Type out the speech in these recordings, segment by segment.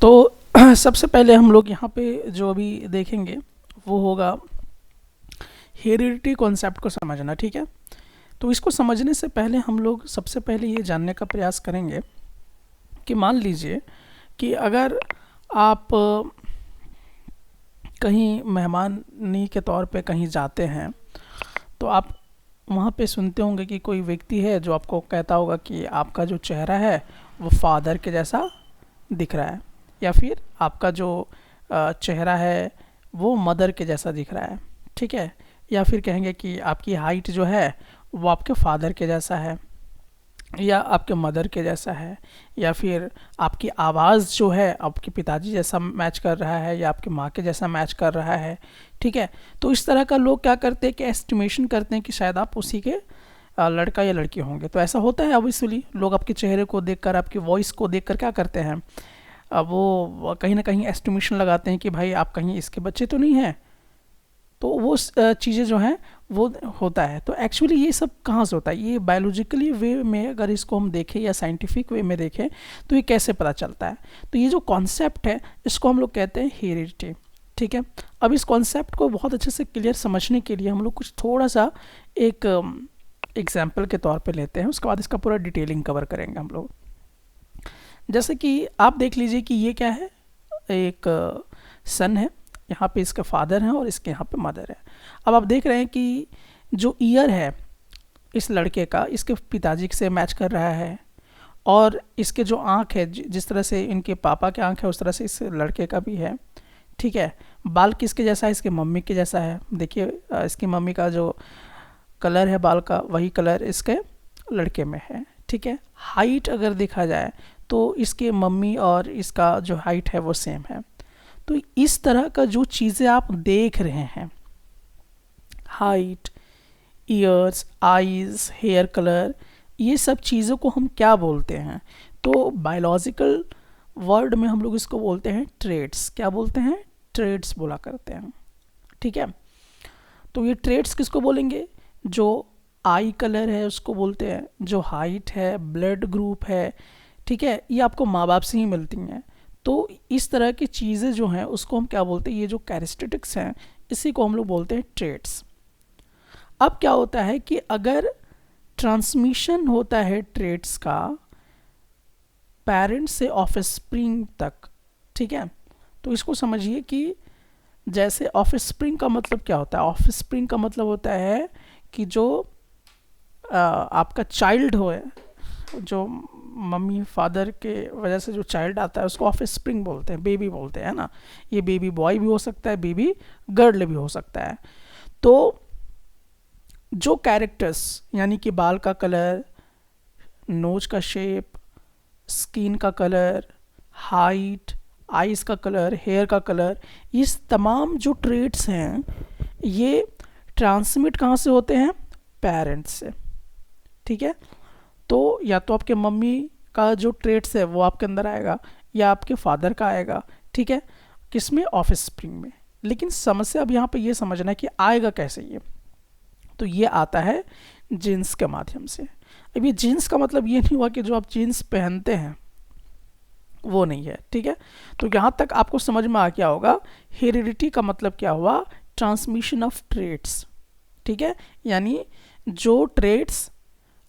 तो सबसे पहले हम लोग यहाँ पे जो अभी देखेंगे वो होगा हेरिडिटी कॉन्सेप्ट को समझना, ठीक है। तो इसको समझने से पहले हम लोग सबसे पहले ये जानने का प्रयास करेंगे कि मान लीजिए कि अगर आप कहीं मेहमानी के तौर पे कहीं जाते हैं तो आप वहाँ पे सुनते होंगे कि कोई व्यक्ति है जो आपको कहता होगा कि आपका जो चेहरा है वो फादर के जैसा दिख रहा है, या फिर आपका जो चेहरा है वो मदर के जैसा दिख रहा है, ठीक है। या फिर कहेंगे कि आपकी हाइट जो है वो आपके फादर के जैसा है या आपके मदर के जैसा है, या फिर आपकी आवाज़ जो है आपके पिताजी जैसा मैच कर रहा है या आपकी माँ के जैसा मैच कर रहा है, ठीक है। तो इस तरह का लोग क्या करते हैं कि एस्टिमेशन करते हैं कि शायद आप उसी के लड़का या लड़की होंगे। तो ऐसा होता है ऑब्वियसली, लोग आपके चेहरे को देखकर, आपकी वॉइस को देखकर क्या करते हैं, वो कहीं ना कहीं एस्टिमेशन लगाते हैं कि भाई आप कहीं इसके बच्चे तो नहीं हैं। तो वो चीज़ें जो हैं वो होता है। तो एक्चुअली ये सब कहाँ से होता है, ये बायोलॉजिकली वे में अगर इसको हम देखें या साइंटिफिक वे में देखें तो ये कैसे पता चलता है। तो ये जो कॉन्सेप्ट है इसको हम लोग कहते हैं हेरिडिटी, ठीक है। अब इस कॉन्सेप्ट को बहुत अच्छे से क्लियर समझने के लिए हम लोग कुछ थोड़ा सा एक एग्जाम्पल के तौर पे लेते हैं, उसके बाद इसका पूरा डिटेलिंग कवर करेंगे हम लोग। जैसे कि आप देख लीजिए कि ये क्या है, एक सन है, यहाँ पे इसका फादर है और इसके यहाँ पे मदर है। अब आप देख रहे हैं कि जो ईयर है इस लड़के का इसके पिताजी से मैच कर रहा है, और इसके जो आँख है जिस तरह से इनके पापा के आँख है उस तरह से इस लड़के का भी है, ठीक है। बाल किसके जैसा है, इसके मम्मी के जैसा है। देखिए इसकी मम्मी का जो कलर है बाल का वही कलर इसके लड़के में है, ठीक है। हाइट अगर देखा जाए तो इसके मम्मी और इसका जो हाइट है वो सेम है। तो इस तरह का जो चीज़ें आप देख रहे हैं, height, ears, eyes, hair colour, ये सब चीज़ों को हम क्या बोलते हैं, तो बायोलॉजिकल वर्ड में हम लोग इसको बोलते हैं ट्रेड्स। क्या बोलते हैं, ट्रेड्स बोला करते हैं, ठीक है। तो ये ट्रेड्स किसको बोलेंगे, जो आई कलर है उसको बोलते हैं, जो हाइट है, ब्लड ग्रुप है, ठीक है, ये आपको माँ बाप से ही मिलती हैं। तो इस तरह की चीज़ें जो हैं उसको हम क्या बोलते हैं, ये जो कैरेक्टरिस्टिक्स हैं इसी को हम लोग बोलते हैं ट्रेड्स। अब क्या होता है कि अगर ट्रांसमिशन होता है ट्रेड्स का पेरेंट्स से ऑफस्प्रिंग तक, ठीक है। तो इसको समझिए कि जैसे ऑफस्प्रिंग का मतलब क्या होता है, ऑफस्प्रिंग का मतलब होता है कि जो आपका चाइल्ड हो, जो मम्मी फादर के वजह से जो चाइल्ड आता है उसको ऑफस्प्रिंग बोलते हैं, बेबी बोलते हैं ना। ये बेबी बॉय भी हो सकता है, बेबी गर्ल भी हो सकता है। तो जो कैरेक्टर्स यानी कि बाल का कलर, नोज का शेप, स्किन का कलर, हाइट, आईज का कलर, हेयर का कलर, इस तमाम जो ट्रेट्स हैं ये ट्रांसमिट कहाँ से होते हैं, पेरेंट्स से, ठीक है। तो या तो आपके मम्मी का जो ट्रेट्स है वो आपके अंदर आएगा या आपके फादर का आएगा, ठीक है, किसमें, ऑफस्प्रिंग में। लेकिन समस्या अब यहाँ पे ये समझना है कि आएगा कैसे ये, तो ये आता है जीन्स के माध्यम से। अब ये जीन्स का मतलब ये नहीं हुआ कि जो आप जीन्स पहनते हैं वो नहीं है, ठीक है। तो यहाँ तक आपको समझ में आ गया होगा हेरिडिटी का मतलब क्या हुआ, ट्रांसमिशन ऑफ ट्रेट्स, ठीक है। यानी जो ट्रेट्स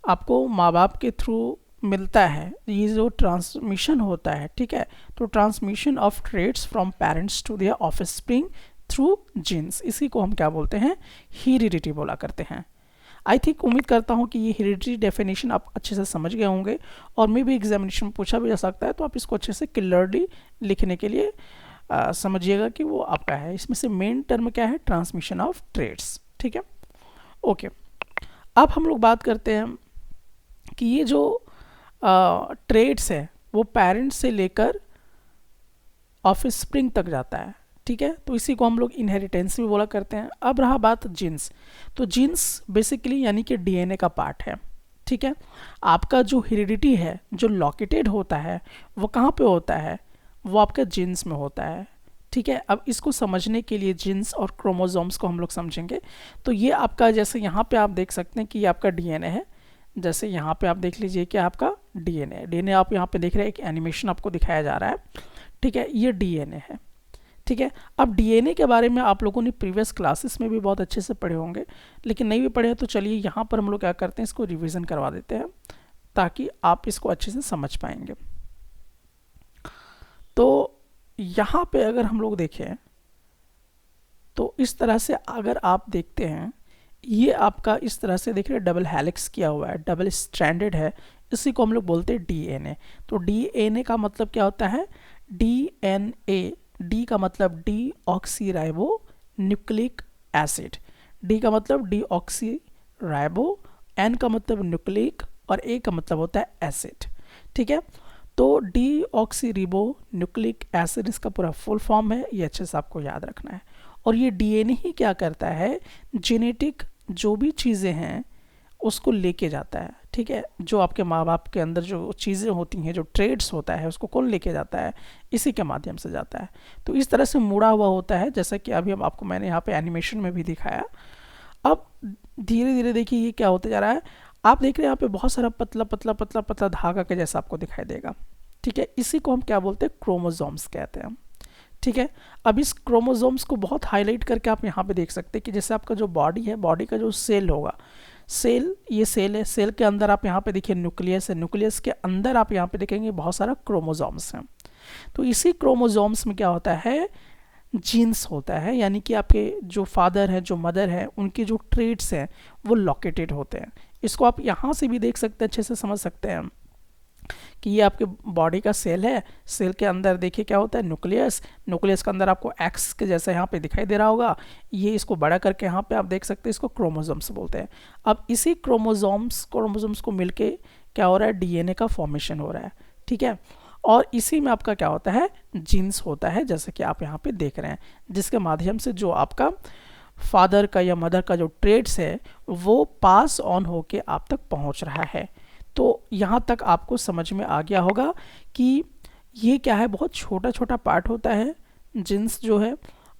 आपको माँ बाप के थ्रू मिलता है, ये जो ट्रांसमिशन होता है, ठीक है। तो transmission of traits from parents to their offspring through genes, इसी को हम क्या बोलते हैं, हेरिडिटी बोला करते हैं। आई थिंक, उम्मीद करता हूँ कि ये हेरिडिटी डेफिनेशन आप अच्छे से समझ गए होंगे, और मे भी एग्जामिनेशन में पूछा भी जा सकता है, तो आप इसको अच्छे से क्लियरली लिखने के लिए समझिएगा कि वो आपका है। इसमें से मेन टर्म क्या है, ट्रांसमिशन ऑफ ट्रेट्स, ठीक है। ओके, अब हम लोग बात करते हैं कि ये जो ट्रेट्स है वो पेरेंट्स से लेकर ऑफस्प्रिंग तक जाता है, ठीक है। तो इसी को हम लोग इनहेरिटेंस भी बोला करते हैं। अब रहा बात जीन्स, तो जीन्स बेसिकली यानी कि डीएनए का पार्ट है, ठीक है। आपका जो हेरिडिटी है, जो लॉकेटेड होता है, वो कहाँ पे होता है, वो आपका जीन्स में होता है, ठीक है। अब इसको समझने के लिए जीन्स और क्रोमोसोम्स को हम लोग समझेंगे। तो ये आपका, जैसे यहाँ पे आप देख सकते हैं कि ये आपका डीएनए है, जैसे यहाँ पे आप देख लीजिए कि आपका डीएनए आप यहाँ पे देख रहे हैं, एक एनिमेशन आपको दिखाया जा रहा है, ठीक है, ये डीएनए है। ठीक है, अब डीएनए के बारे में आप लोगों ने प्रीवियस क्लासेस में भी बहुत अच्छे से पढ़े होंगे, लेकिन नहीं भी पढ़े हैं तो चलिए यहाँ पर हम लोग क्या करते हैं, इसको रिवीजन करवा देते हैं ताकि आप इसको अच्छे से समझ पाएंगे। तो यहाँ पे अगर हम लोग देखें तो इस तरह से अगर आप देखते हैं, ये आपका इस तरह से देख रहे हैं डबल हेलिक्स किया हुआ है, डबल स्ट्रैंडेड है, इसी को हम लोग बोलते हैं डीएनए। तो डीएनए का मतलब क्या होता है, डीएनए, डी का मतलब D oxy ribo nucleic acid, D का मतलब डी ऑक्सी राइबो, एन का मतलब न्यूक्लिक और ए का मतलब होता है एसिड। ठीक है, तो D oxy ribo nucleic acid इसका पूरा फुल फॉर्म है, ये अच्छे से आपको याद रखना है। और ये डीएनए ही क्या करता है, जेनेटिक जो भी चीज़ें हैं उसको लेके जाता है। ठीक है, जो आपके माँ बाप के अंदर जो चीज़ें होती हैं, जो ट्रेड्स होता है, उसको कौन लेके जाता है, इसी के माध्यम से जाता है। तो इस तरह से मुड़ा हुआ होता है, जैसा कि अभी हम आपको मैंने यहाँ पे एनिमेशन में भी दिखाया। अब धीरे धीरे देखिए ये क्या होते जा रहा है, आप देख रहे हैं यहाँ पे बहुत सारा पतला पतला पतला पतला धागा के जैसा आपको दिखाई देगा। ठीक है, इसी को हम क्या बोलते हैं, क्रोमोसोम्स कहते हैं। ठीक है, अब इस क्रोमोसोम्स को बहुत हाईलाइट करके आप यहाँ पे देख सकते हैं कि जैसे आपका जो बॉडी है, बॉडी का जो सेल होगा, सेल, ये सेल है, सेल के अंदर आप यहाँ पे देखिए न्यूक्लियस है, न्यूक्लियस के अंदर आप यहाँ पे देखेंगे बहुत सारा क्रोमोसोम्स हैं। तो इसी क्रोमोसोम्स में क्या होता है, जीन्स होता है, यानी कि आपके जो फादर है, जो मदर है, उनके जो ट्रेड्स हैं वो लोकेटेड होते हैं। इसको आप यहाँ से भी देख सकते हैं, अच्छे से समझ सकते हैं कि ये आपके बॉडी का सेल है, सेल के अंदर देखिए क्या होता है, न्यूक्लियस, न्यूक्लियस के अंदर आपको एक्स के जैसा यहाँ पे दिखाई दे रहा होगा, ये इसको बड़ा करके यहाँ पे आप देख सकते हैं, इसको क्रोमोसोम्स बोलते हैं। अब इसी क्रोमोसोम्स को मिलके क्या हो रहा है, डीएनए का फॉर्मेशन हो रहा है। ठीक है, और इसी में आपका क्या होता है, जीन्स होता है, जैसे कि आप यहाँ पे देख रहे हैं, जिसके माध्यम से जो आपका फादर का या मदर का जो ट्रेड्स है वो पास ऑन होके आप तक पहुँच रहा है। तो यहाँ तक आपको समझ में आ गया होगा कि ये क्या है, बहुत छोटा छोटा पार्ट होता है जीन्स जो है,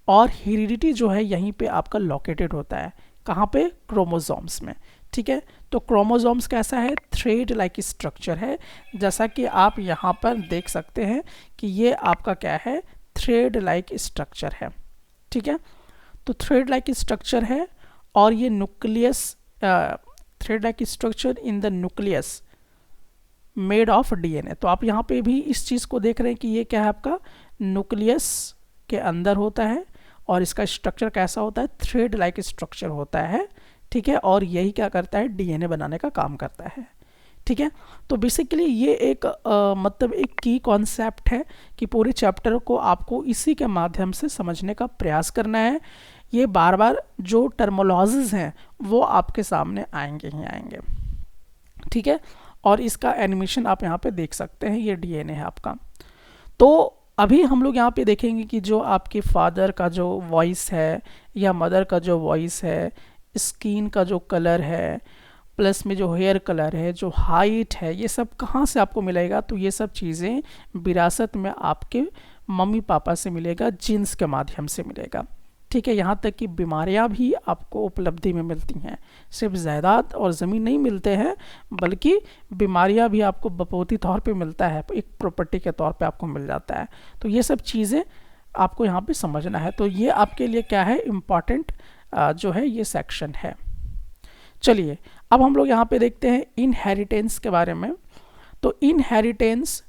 और हेरिडिटी जो है यहीं पे आपका लोकेटेड होता है, कहाँ पे, क्रोमोसोम्स में। ठीक है, तो क्रोमोसोम्स कैसा है, थ्रेड लाइक स्ट्रक्चर है, जैसा कि आप यहाँ पर देख सकते हैं कि ये आपका क्या है, थ्रेड लाइक स्ट्रक्चर है। ठीक है, तो थ्रेड लाइक स्ट्रक्चर है, और ये nucleus, thread like structure in the nucleus made of DNA. तो आप यहाँ पे भी इस चीज़ को देख रहे हैं कि ये क्या है, आपका न्यूक्लियस के अंदर होता है, और इसका स्ट्रक्चर कैसा होता है, थ्रेड लाइक स्ट्रक्चर होता है। ठीक है, और यही क्या करता है, डीएनए बनाने का काम करता है। ठीक है, तो बेसिकली ये एक मतलब एक की कॉन्सेप्ट है कि पूरे चैप्टर को आपको इसी के माध्यम से समझने का प्रयास करना है। ये बार बार जो टर्मोलॉजीज हैं वो आपके सामने आएंगे ही आएंगे। ठीक है, और इसका एनिमेशन आप यहाँ पे देख सकते हैं, ये डीएनए है आपका। तो अभी हम लोग यहाँ पे देखेंगे कि जो आपके फादर का जो वॉइस है या मदर का जो वॉइस है, स्किन का जो कलर है, प्लस में जो हेयर कलर है, जो हाइट है, ये सब कहाँ से आपको मिलेगा, तो ये सब चीज़ें विरासत में आपके मम्मी पापा से मिलेगा, जीन्स के माध्यम से मिलेगा। ठीक है, यहाँ तक कि बीमारियाँ भी आपको उपलब्धि में मिलती हैं, सिर्फ जायदाद और ज़मीन नहीं मिलते हैं, बल्कि बीमारियाँ भी आपको बपोती तौर पे मिलता है, एक प्रॉपर्टी के तौर पे आपको मिल जाता है। तो ये सब चीज़ें आपको यहाँ पे समझना है। तो ये आपके लिए क्या है, इम्पॉर्टेंट जो है ये सेक्शन है। चलिए अब हम लोग यहाँ पे देखते हैं इनहेरिटेंस के बारे में। तो इनहेरिटेंस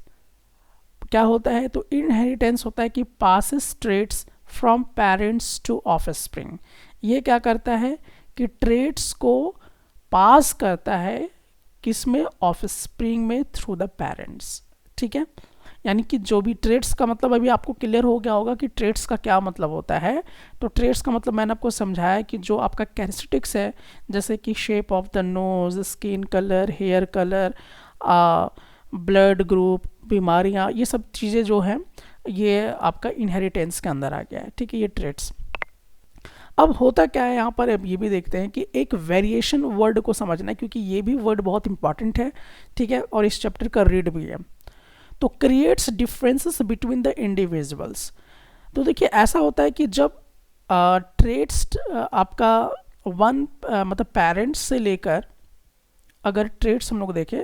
क्या होता है, तो इनहेरिटेंस होता है कि passes traits from parents to offspring. ये क्या करता है कि ट्रेट्स को पास करता है, किसमें, ऑफस्प्रिंग में, थ्रू द पेरेंट्स। ठीक है, यानी कि जो भी ट्रेट्स का मतलब अभी आपको क्लियर हो गया होगा कि ट्रेट्स का क्या मतलब होता है। तो ट्रेट्स का मतलब मैंने आपको समझाया कि जो आपका कैरेक्टरिस्टिक्स है, जैसे कि shape of the nose, skin colour, hair colour, blood group, बीमारियां, ये सब चीज़ें जो हैं ये आपका इनहेरिटेंस के अंदर आ गया है। ठीक है, ये ट्रेट्स। अब होता क्या है यहाँ पर, अब ये भी देखते हैं कि एक वेरिएशन वर्ड को समझना है, क्योंकि ये भी वर्ड बहुत इंपॉर्टेंट है। ठीक है, और इस चैप्टर का रीड भी है। तो creates differences between the individuals. तो देखिए ऐसा होता है कि जब ट्रेट्स आपका मतलब पेरेंट्स से लेकर अगर ट्रेड्स हम लोग देखें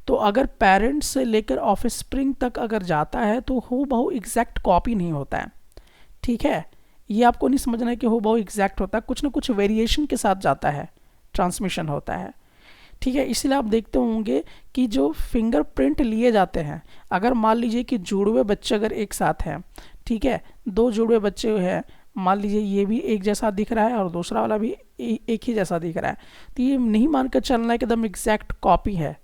तो अगर पेरेंट्स से लेकर ऑफस्प्रिंग तक अगर जाता है तो हूबहू एग्जैक्ट कॉपी नहीं होता है, ठीक है। ये आपको नहीं समझना है कि हूबहू एग्जैक्ट होता है, कुछ ना कुछ वेरिएशन के साथ जाता है, ट्रांसमिशन होता है, ठीक है। इसलिए आप देखते होंगे कि जो फिंगरप्रिंट लिए जाते हैं, अगर मान लीजिए कि जुड़वे बच्चे अगर एक साथ हैं, ठीक है, दो जुड़वे बच्चे हैं, मान लीजिए ये भी एक जैसा दिख रहा है और दूसरा वाला भी एक ही जैसा दिख रहा है, तो ये नहीं मानकर चलना है कि एकदम एग्जैक्ट कॉपी है,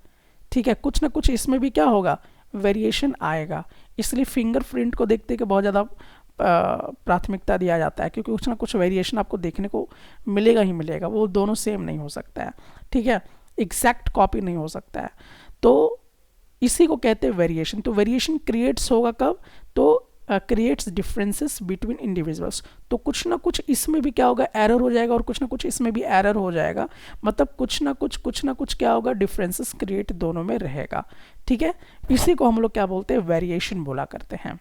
ठीक है। कुछ ना कुछ इसमें भी क्या होगा, वेरिएशन आएगा। इसलिए फिंगरप्रिंट को देखते कि बहुत ज़्यादा प्राथमिकता दिया जाता है, क्योंकि कुछ ना कुछ वेरिएशन आपको देखने को मिलेगा ही मिलेगा, वो दोनों सेम नहीं हो सकता है, ठीक है, एग्जैक्ट कॉपी नहीं हो सकता है। तो इसी को कहते हैं वेरिएशन। तो वेरिएशन क्रिएट्स होगा कब, तो क्रिएट्स डिफरेंसेस बिटवीन इंडिविजुअल्स। तो कुछ ना कुछ इसमें भी क्या होगा, एरर हो जाएगा, और कुछ ना कुछ इसमें भी एरर हो जाएगा, मतलब कुछ ना कुछ क्या होगा, डिफरेंसेस क्रिएट दोनों में रहेगा, ठीक है। इसी को हम लोग क्या बोलते हैं, वेरिएशन बोला करते हैं।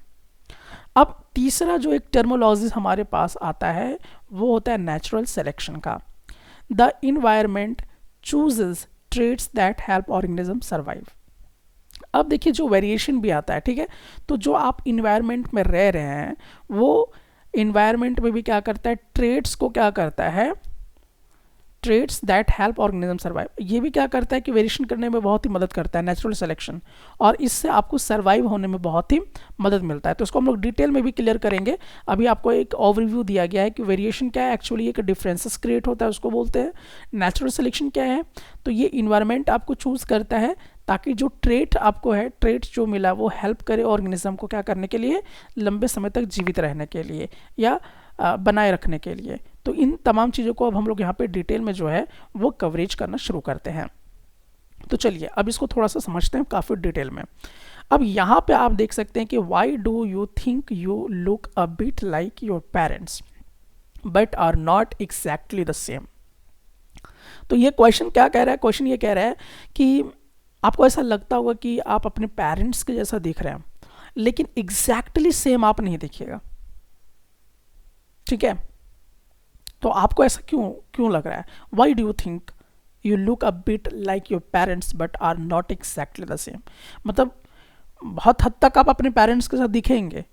अब तीसरा जो एक टर्मोलॉजी हमारे पास आता है वो होता है नेचुरल सिलेक्शन का। The environment chooses traits that help organism survive. अब देखिए जो वेरिएशन भी आता है, ठीक है, तो जो आप इन्वायरमेंट में रह रहे हैं वो इन्वायरमेंट में भी क्या करता है, ट्रेट्स को क्या करता है, traits that help organism survive, ये भी क्या करता है कि वेरिएशन करने में बहुत ही मदद करता है नेचुरल सिलेक्शन, और इससे आपको सर्वाइव होने में बहुत ही मदद मिलता है। तो इसको हम लोग डिटेल में भी क्लियर करेंगे। अभी आपको एक ओवरव्यू दिया गया है कि वेरिएशन क्या है, एक्चुअली एक डिफरेंसेस क्रिएट होता है उसको बोलते हैं। नेचुरल सिलेक्शन क्या है, तो ये इन्वायरमेंट आपको चूज करता है ताकि जो ट्रेट आपको है, ट्रेट जो मिला वो हेल्प करे ऑर्गेनिज्म को क्या करने के लिए, लंबे समय तक जीवित रहने के लिए या बनाए रखने के लिए। तो इन तमाम चीज़ों को अब हम लोग यहाँ पे डिटेल में जो है वो कवरेज करना शुरू करते हैं। तो चलिए अब इसको थोड़ा सा समझते हैं काफ़ी डिटेल में। अब यहाँ पे आप देख सकते हैं कि why do you think you look a bit like your parents but are not exactly the same. तो ये क्वेश्चन क्या कह रहा है, क्वेश्चन ये कह रहा है कि आपको ऐसा लगता होगा कि आप अपने पेरेंट्स के जैसा दिख रहे हैं, लेकिन एग्जैक्टली सेम आप नहीं दिखिएगा, ठीक है। तो आपको ऐसा क्यों लग रहा है, why do you think you look a bit like your parents but are not exactly the same. मतलब बहुत हद तक आप अपने पेरेंट्स के साथ दिखेंगे,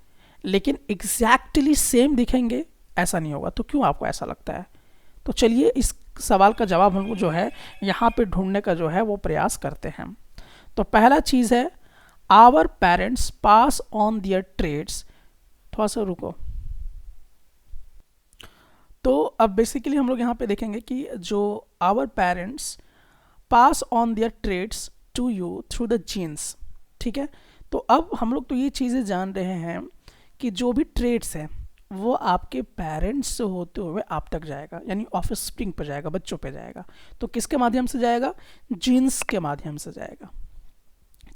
लेकिन एग्जैक्टली सेम दिखेंगे ऐसा नहीं होगा। तो क्यों आपको ऐसा लगता है, तो चलिए इस सवाल का जवाब हम जो है यहाँ पे ढूंढने का जो है वो प्रयास करते हैं। तो पहला चीज़ है our parents pass on their traits. थोड़ा सा रुको। तो अब बेसिकली हम लोग यहाँ पे देखेंगे कि जो our parents pass on their traits to you through the genes, ठीक है। तो अब हम लोग तो ये चीज़ें जान रहे हैं कि जो भी ट्रेड्स हैं वो आपके पेरेंट्स से होते हुए आप तक जाएगा, यानी ऑफस्प्रिंग पर जाएगा, बच्चों पे जाएगा। तो किसके माध्यम से जाएगा, जीन्स के माध्यम से जाएगा,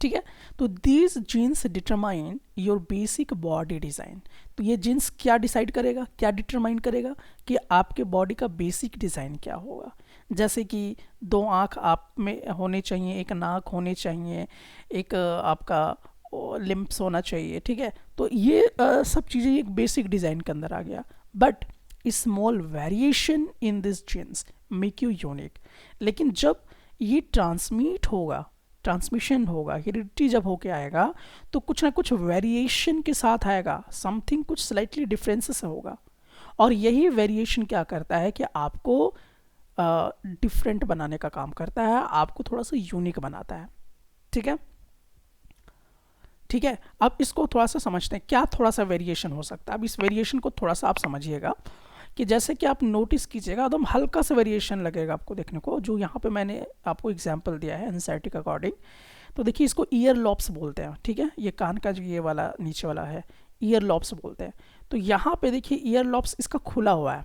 ठीक है। तो these genes determine your basic body design. तो ये जीन्स क्या डिसाइड करेगा, क्या डिटरमाइन करेगा कि आपके बॉडी का बेसिक डिज़ाइन क्या होगा। जैसे कि 2 आँख आप में होने चाहिए, एक नाक होनी चाहिए, एक आपका लिम्प्स होना चाहिए, ठीक है। तो ये सब चीज़ें एक बेसिक डिज़ाइन के अंदर आ गया। But small variation in this genes make you unique. लेकिन जब ये ट्रांसमिशन होगा, हेरिडिटी जब होके आएगा तो कुछ ना कुछ वेरिएशन के साथ आएगा, समथिंग कुछ स्लाइटली डिफरेंसेस होगा, और यही वेरिएशन क्या करता है कि आपको डिफरेंट बनाने का काम करता है, आपको थोड़ा सा यूनिक बनाता है, ठीक है। ठीक है, अब इसको थोड़ा सा समझते हैं क्या थोड़ा सा वेरिएशन हो सकता है। अब इस वेरिएशन को थोड़ा सा आप समझिएगा कि जैसे कि आप नोटिस कीजिएगा एकदम हल्का सा वेरिएशन लगेगा आपको देखने को, जो यहाँ पे मैंने आपको एग्जांपल दिया है एनसीईआरटी के अकॉर्डिंग। तो देखिए इसको ईयर लॉब्स बोलते हैं, ठीक है, ये कान का जो ये वाला नीचे वाला है ईयर लॉब्स बोलते हैं। तो यहाँ पे देखिए ईयर लॉब्स इसका खुला हुआ है,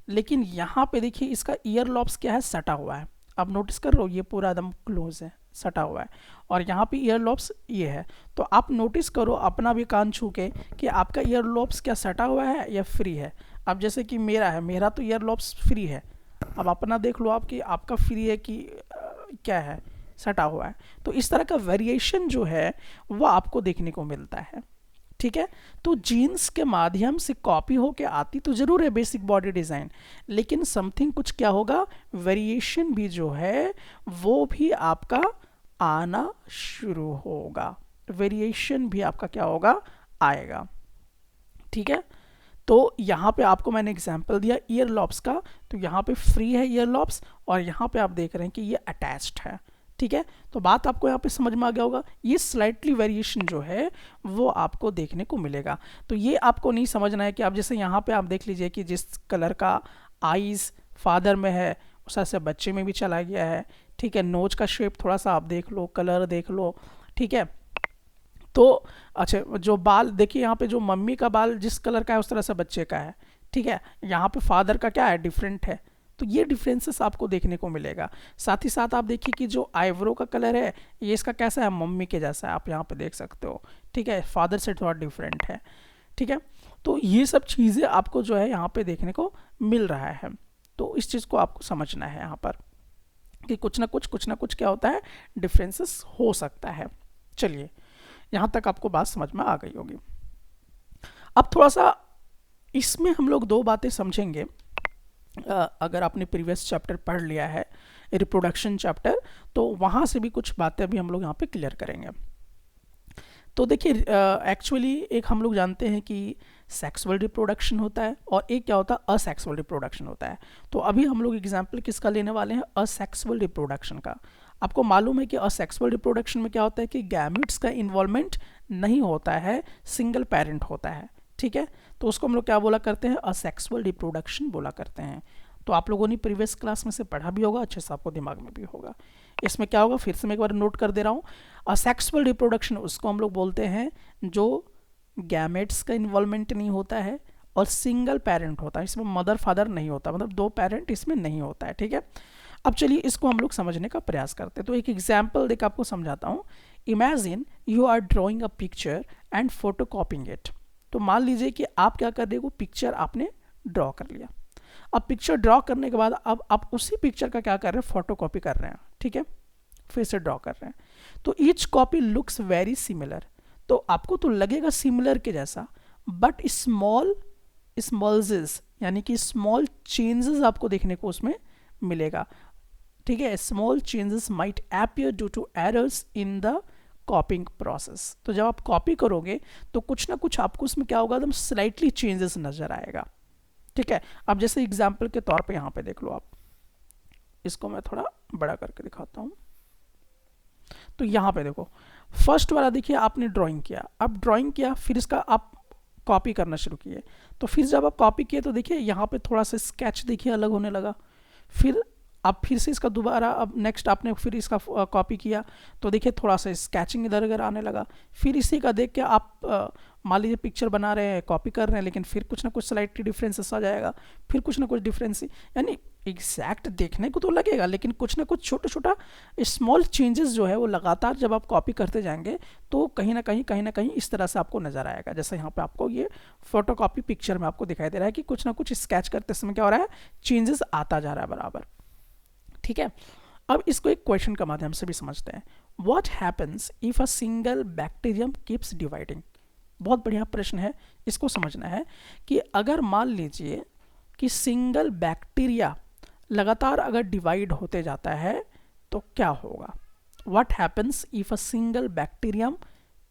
लेकिन यहाँ पे देखिए इसका ईयर लॉब्स क्या है, सटा हुआ है। आप नोटिस कर रहे हो ये पूरा एकदम क्लोज है, सटा हुआ है, और यहाँ पे ईयर लॉब्स ये है। तो आप नोटिस करो अपना भी कान छू के कि आपका ईयर लॉब्स क्या सटा हुआ है या फ्री है। अब जैसे कि मेरा है, मेरा तो ईयर लॉब्स फ्री है। अब अपना देख लो आप कि आपका फ्री है कि क्या है, सटा हुआ है। तो इस तरह का वेरिएशन जो है वो आपको देखने को मिलता है, ठीक है। तो जीन्स के माध्यम से कॉपी होके आती तो जरूर है बेसिक बॉडी डिज़ाइन, लेकिन समथिंग कुछ क्या होगा, वेरिएशन भी जो है वो भी आपका आना शुरू होगा, वेरिएशन भी आपका क्या होगा, आएगा। ठीक है। तो यहाँ पे आपको मैंने एग्जांपल दिया ईयर लॉब्स का, तो यहाँ पे फ्री है ईयर लॉब्स और यहाँ पे आप देख रहे हैं कि ये अटैच्ड है। ठीक है। तो बात आपको यहाँ पे समझ में आ गया होगा, ये स्लाइटली वेरिएशन जो है वो आपको देखने को मिलेगा। तो ये आपको नहीं समझना है कि आप जैसे यहाँ पे आप देख लीजिए कि जिस कलर का आईज फादर में है उस से बच्चे में भी चला गया है। ठीक है। नोज का शेप थोड़ा सा आप देख लो, कलर देख लो। ठीक है। तो अच्छा, जो बाल देखिए यहाँ पे जो मम्मी का बाल जिस कलर का है उस तरह से बच्चे का है। ठीक है। यहाँ पे फादर का क्या है, डिफरेंट है। तो ये डिफरेंसेस आपको देखने को मिलेगा। साथ ही साथ आप देखिए कि जो आईब्रो का कलर है ये इसका कैसा है, मम्मी के जैसा है, आप यहाँ पे देख सकते हो। ठीक है। फादर से थोड़ा डिफरेंट है। ठीक है। तो ये सब चीज़ें आपको जो है यहाँ पे देखने को मिल रहा है। तो इस चीज़ को आपको समझना है यहाँ पर कि कुछ ना कुछ क्या होता है, डिफरेंसेस हो सकता है। चलिए, यहाँ तक आपको बात समझ में आ गई होगी। अब थोड़ा सा इसमें हम लोग दो बातें समझेंगे। अगर आपने प्रीवियस चैप्टर पढ़ लिया है रिप्रोडक्शन चैप्टर, तो वहाँ से भी कुछ बातें अभी हम लोग यहाँ पे क्लियर करेंगे। तो देखिए, एक्चुअली एक हम लोग जानते हैं कि सेक्सुअल रिप्रोडक्शन होता है और एक क्या होता है, असेक्सुअल रिप्रोडक्शन होता है। तो अभी हम लोग एग्जाम्पल किसका लेने वाले हैं, असेक्सुअल रिप्रोडक्शन का। आपको मालूम है कि असेक्सुअल रिप्रोडक्शन में क्या होता है कि गैमेट्स का इन्वॉल्वमेंट नहीं होता है, सिंगल पेरेंट होता है। ठीक है। तो उसको हम लोग क्या बोला करते हैं, असेक्सुअल रिप्रोडक्शन बोला करते हैं। तो आप लोगों ने प्रीवियस क्लास में से पढ़ा भी होगा, अच्छे से आपको दिमाग में भी होगा। इसमें क्या होगा, फिर से मैं एक बार नोट कर दे रहा हूँ। असेक्सुअल रिप्रोडक्शन उसको हम लोग बोलते हैं जो गैमेट्स का इन्वॉल्वमेंट नहीं होता है और सिंगल पेरेंट होता है, इसमें मदर फादर नहीं होता, मतलब दो पेरेंट इसमें नहीं होता है। ठीक है। अब चलिए इसको हम लोग समझने का प्रयास करते हैं। तो एक एग्जाम्पल देकर आपको समझाता हूँ। Imagine you are drawing a picture and photo copying it. तो मान लीजिए कि आप क्या कर रहे हो, पिक्चर आपने ड्रॉ कर लिया। अब पिक्चर ड्रॉ करने के बाद अब आप उसी पिक्चर का क्या कर रहे हैं, फोटो कॉपी कर रहे हैं। ठीक है। फिर से ड्रॉ कर रहे हैं। तो each copy looks very similar. तो आपको तो लगेगा सिमिलर के जैसा, बट स्मॉल्जेस यानी कि स्मॉल चेंजेस आपको देखने को उसमें मिलेगा। ठीक है। Small changes might appear due to errors in the copying process. तो जब आप कॉपी करोगे तो कुछ ना कुछ आपको उसमें क्या होगा, एकदम स्लाइटली चेंजेस नजर आएगा। ठीक है। अब जैसे एग्जाम्पल के तौर पे यहाँ पे देख लो आप, इसको मैं थोड़ा बड़ा करके दिखाता हूँ। तो यहाँ पे देखो, फर्स्ट वाला देखिए आपने ड्राइंग किया, अब ड्राइंग किया फिर इसका आप कॉपी करना शुरू किए। तो फिर जब आप कॉपी किए तो देखिए यहाँ पे थोड़ा सा स्केच देखिए अलग होने लगा। फिर आप फिर से इसका दोबारा, अब नेक्स्ट आपने फिर इसका कॉपी किया तो देखिए थोड़ा सा स्केचिंग इधर उधर आने लगा। फिर इसी का देख के आप मान लीजिए पिक्चर बना रहे हैं, कॉपी कर रहे हैं, लेकिन फिर कुछ ना कुछ स्लाइटली डिफरेंसेस आ जाएगा, फिर कुछ ना कुछ डिफरेंस, यानी एग्जैक्ट देखने को तो लगेगा लेकिन कुछ ना कुछ छोटा छोटा स्मॉल चेंजेस जो है वो लगातार जब आप कॉपी करते जाएंगे तो कहीं ना कहीं इस तरह से आपको नजर आएगा। जैसे यहाँ पे आपको ये फोटो कॉपी पिक्चर में आपको दिखाई दे रहा है कि कुछ ना कुछ स्केच करते समय क्या हो रहा है, चेंजेस आता जा रहा है बराबर। ठीक है। अब इसको एक क्वेश्चन के माध्यम से भी समझते हैं। What happens if a single bacterium keeps dividing. बहुत बढ़िया प्रश्न है, इसको समझना है कि अगर मान लीजिए कि सिंगल बैक्टीरिया लगातार अगर डिवाइड होते जाता है तो क्या होगा। What happens if a single bacterium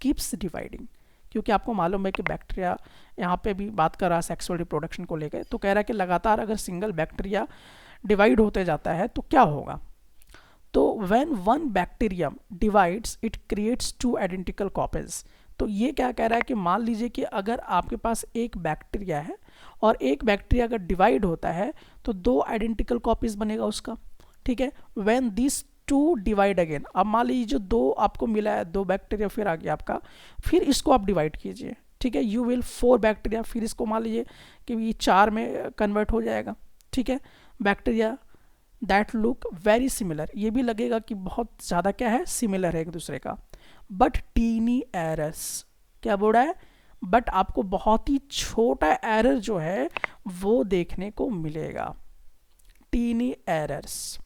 keeps dividing. क्योंकि आपको मालूम है कि बैक्टीरिया यहाँ पे भी बात कर रहा है सेक्सुअल रिप्रोडक्शन को लेकर, तो कह रहा है कि लगातार अगर सिंगल बैक्टीरिया डिवाइड होते जाता है तो क्या होगा। तो when one bacterium divides it creates two identical copies. तो ये क्या कह रहा है कि मान लीजिए कि अगर आपके पास एक बैक्टीरिया है और एक बैक्टीरिया अगर डिवाइड होता है तो दो आइडेंटिकल कॉपीज बनेगा उसका। ठीक है। When this two divide again, अब मान लीजिए जो दो आपको मिला है, दो बैक्टीरिया फिर आ गया आपका, फिर इसको आप डिवाइड कीजिए। ठीक है। यू विल 4 बैक्टीरिया, फिर इसको मान लीजिए कि ये 4 में कन्वर्ट हो जाएगा। ठीक है। Bacteria that look very similar, ये भी लगेगा कि बहुत ज़्यादा क्या है, सिमिलर है एक दूसरे का। बट टीनी एरर्स, क्या बोल रहा है, बट आपको बहुत ही छोटा एरर जो है वो देखने को मिलेगा। टीनी एरर्स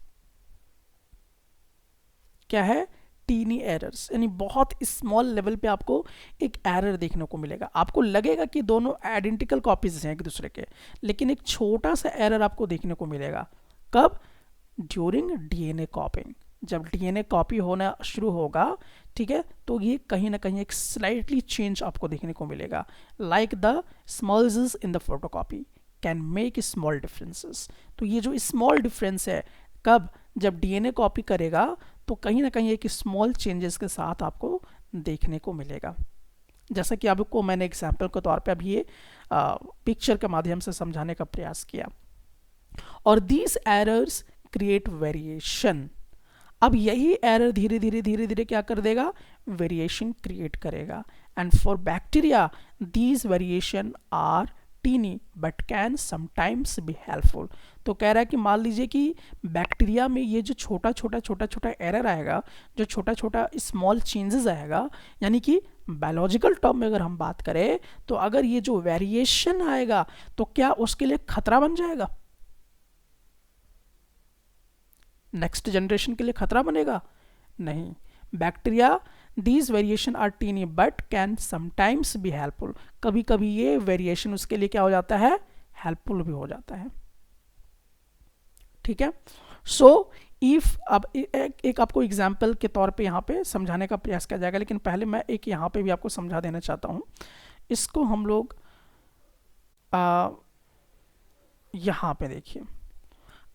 क्या है, टीनी एरर्स, यानी बहुत स्मॉल लेवल पे आपको एक एरर देखने को मिलेगा। आपको लगेगा कि दोनों आइडेंटिकल कॉपीज हैं एक दूसरे के, लेकिन एक छोटा सा एरर आपको देखने को मिलेगा। कब? During DNA कॉपिंग। जब डीएनए कॉपी होना शुरू होगा, ठीक है, तो ये कहीं ना कहीं एक स्लाइटली चेंज आपको देखने को मिलेगा। Like the smalls in the photocopy can make small differences. तो ये जो स्मॉल डिफरेंस है, कब? जब डीएनए कॉपी करेगा तो कहीं ना कहीं एक स्मॉल चेंजेस के साथ आपको देखने को मिलेगा। जैसा कि आपको मैंने एग्जाम्पल के तौर पे अभी ये पिक्चर के माध्यम से समझाने का प्रयास किया। और दीज एरर्स क्रिएट वेरिएशन। अब यही एरर धीरे धीरे क्या कर देगा? वेरिएशन क्रिएट करेगा। And for bacteria these variation are tiny but can sometimes be helpful. तो कह रहा है कि मान लीजिए कि बैक्टीरिया में ये जो छोटा एरर आएगा, जो छोटा स्मॉल चेंजेस आएगा, यानी कि बायोलॉजिकल टर्म में अगर हम बात करें तो अगर ये जो वेरिएशन आएगा तो क्या उसके लिए खतरा बन जाएगा? नेक्स्ट जनरेशन के लिए खतरा बनेगा? नहीं। Bacteria these variation are tiny but can sometimes be helpful. कभी कभी ये वेरिएशन उसके लिए क्या हो जाता है? हेल्पफुल भी हो जाता है। ठीक है। सो इफ अब एक आपको एग्जाम्पल के तौर पे यहाँ पे समझाने का प्रयास किया जाएगा, लेकिन पहले मैं एक यहाँ पे भी आपको समझा देना चाहता हूँ। इसको हम लोग यहाँ पे देखिए।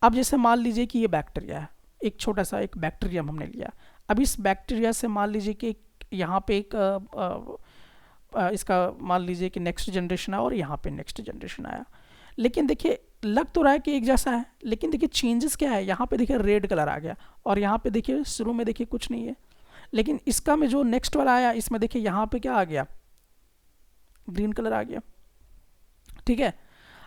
अब जैसे मान लीजिए कि ये बैक्टीरिया है, एक छोटा सा एक बैक्टीरियम हमने लिया। अब इस बैक्टीरिया से मान लीजिए कि यहाँ पे एक इसका मान लीजिए कि नेक्स्ट जनरेशन आया और यहाँ पे नेक्स्ट जनरेशन आया। लेकिन देखिए लग तो रहा है कि एक जैसा है, लेकिन देखिए चेंजेस क्या है। यहाँ पे देखिए रेड कलर आ गया और यहाँ पे देखिए शुरू में देखिए कुछ नहीं है, लेकिन इसका में जो नेक्स्ट वाला आया इसमें देखिए यहाँ पे क्या आ गया? ग्रीन कलर आ गया। ठीक है।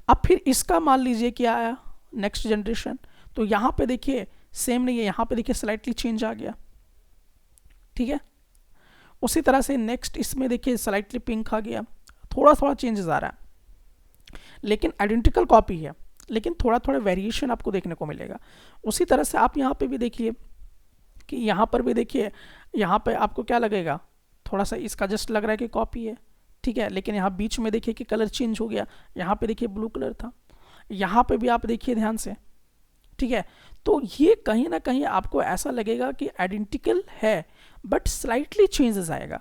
अब फिर इसका मान लीजिए क्या आया? Next generation. तो यहाँ पे देखिए सेम नहीं है, यहाँ पे देखिए स्लाइटली चेंज आ गया। ठीक है। उसी तरह से नेक्स्ट इसमें देखिए स्लाइटली पिंक आ गया, थोड़ा चेंजेस आ रहा है, लेकिन आइडेंटिकल कॉपी है, लेकिन थोड़ा वेरिएशन आपको देखने को मिलेगा। उसी तरह से आप यहाँ पे भी देखिए कि यहाँ पर भी देखिए, यहाँ पे आपको क्या लगेगा? थोड़ा सा इसका जस्ट लग रहा है कि कॉपी है। ठीक है। लेकिन यहाँ बीच में देखिए कि कलर चेंज हो गया, यहाँ पे देखिए ब्लू कलर था, यहाँ पे भी आप देखिए ध्यान से। ठीक है। तो ये कहीं ना कहीं आपको ऐसा लगेगा कि आइडेंटिकल है बट स्लाइटली चेंजेस आएगा।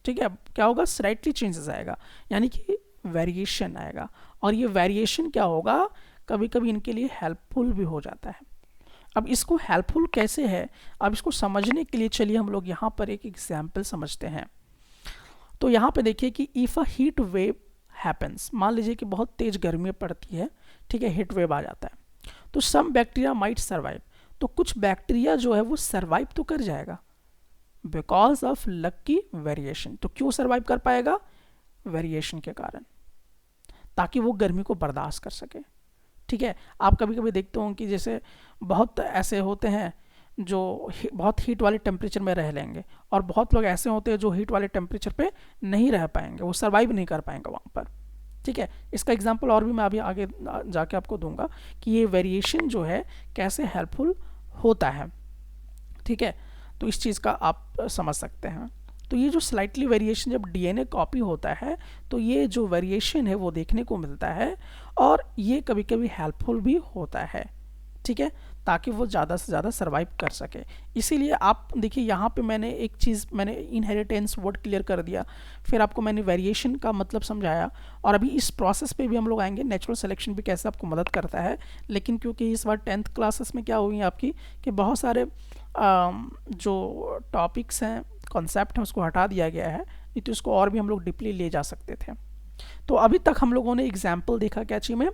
ठीक है। क्या होगा? स्लाइटली चेंजेस आएगा, यानी कि वेरिएशन आएगा। और ये वेरिएशन क्या होगा? कभी कभी इनके लिए हेल्पफुल भी हो जाता है। अब इसको हेल्पफुल कैसे है, अब इसको समझने के लिए चलिए हम लोग यहाँ पर एक एग्जाम्पल समझते हैं। तो यहाँ पे देखिए कि if a heat wave happens, मान लीजिए कि बहुत तेज गर्मी पड़ती है। ठीक है। हीट वेव आ जाता है तो सम बैक्टीरिया माइट सर्वाइव। तो कुछ बैक्टीरिया जो है वो सर्वाइव तो कर जाएगा बिकॉज ऑफ लकी वेरिएशन। तो क्यों सर्वाइव कर पाएगा? वेरिएशन के कारण, ताकि वो गर्मी को बर्दाश्त कर सके। ठीक है। आप कभी कभी देखते हो कि जैसे बहुत ऐसे होते हैं जो बहुत हीट वाले टेम्परेचर में रह लेंगे, और बहुत लोग ऐसे होते हैं जो हीट वाले टेम्परेचर पे नहीं रह पाएंगे, वो सर्वाइव नहीं कर पाएंगे वहाँ पर। ठीक है। इसका एग्जांपल और भी मैं अभी आगे जाके आपको दूंगा कि ये वेरिएशन जो है कैसे हेल्पफुल होता है। ठीक है। तो इस चीज़ का आप समझ सकते हैं। तो ये जो स्लाइटली वेरिएशन जब डीएनए कॉपी होता है तो ये जो वेरिएशन है वो देखने को मिलता है, और ये कभी कभी हेल्पफुल भी होता है। ठीक है। ताकि वो ज़्यादा से ज़्यादा सर्वाइव कर सके। इसीलिए आप देखिए यहाँ पे मैंने एक चीज़, मैंने इनहेरिटेंस वर्ड क्लियर कर दिया, फिर आपको मैंने वेरिएशन का मतलब समझाया, और अभी इस प्रोसेस पे भी हम लोग आएंगे, नेचुरल सिलेक्शन भी कैसे आपको मदद करता है। लेकिन क्योंकि इस बार 10th क्लासेस में क्या हुई आपकी कि बहुत सारे जो टॉपिक्स हैं, कॉन्सेप्ट हैं, उसको हटा दिया गया है, नहीं तो इसको और भी हम लोग डीपली ले जा सकते थे। तो अभी तक हम लोगों ने एग्जाम्पल देखा क्या चीज़ में?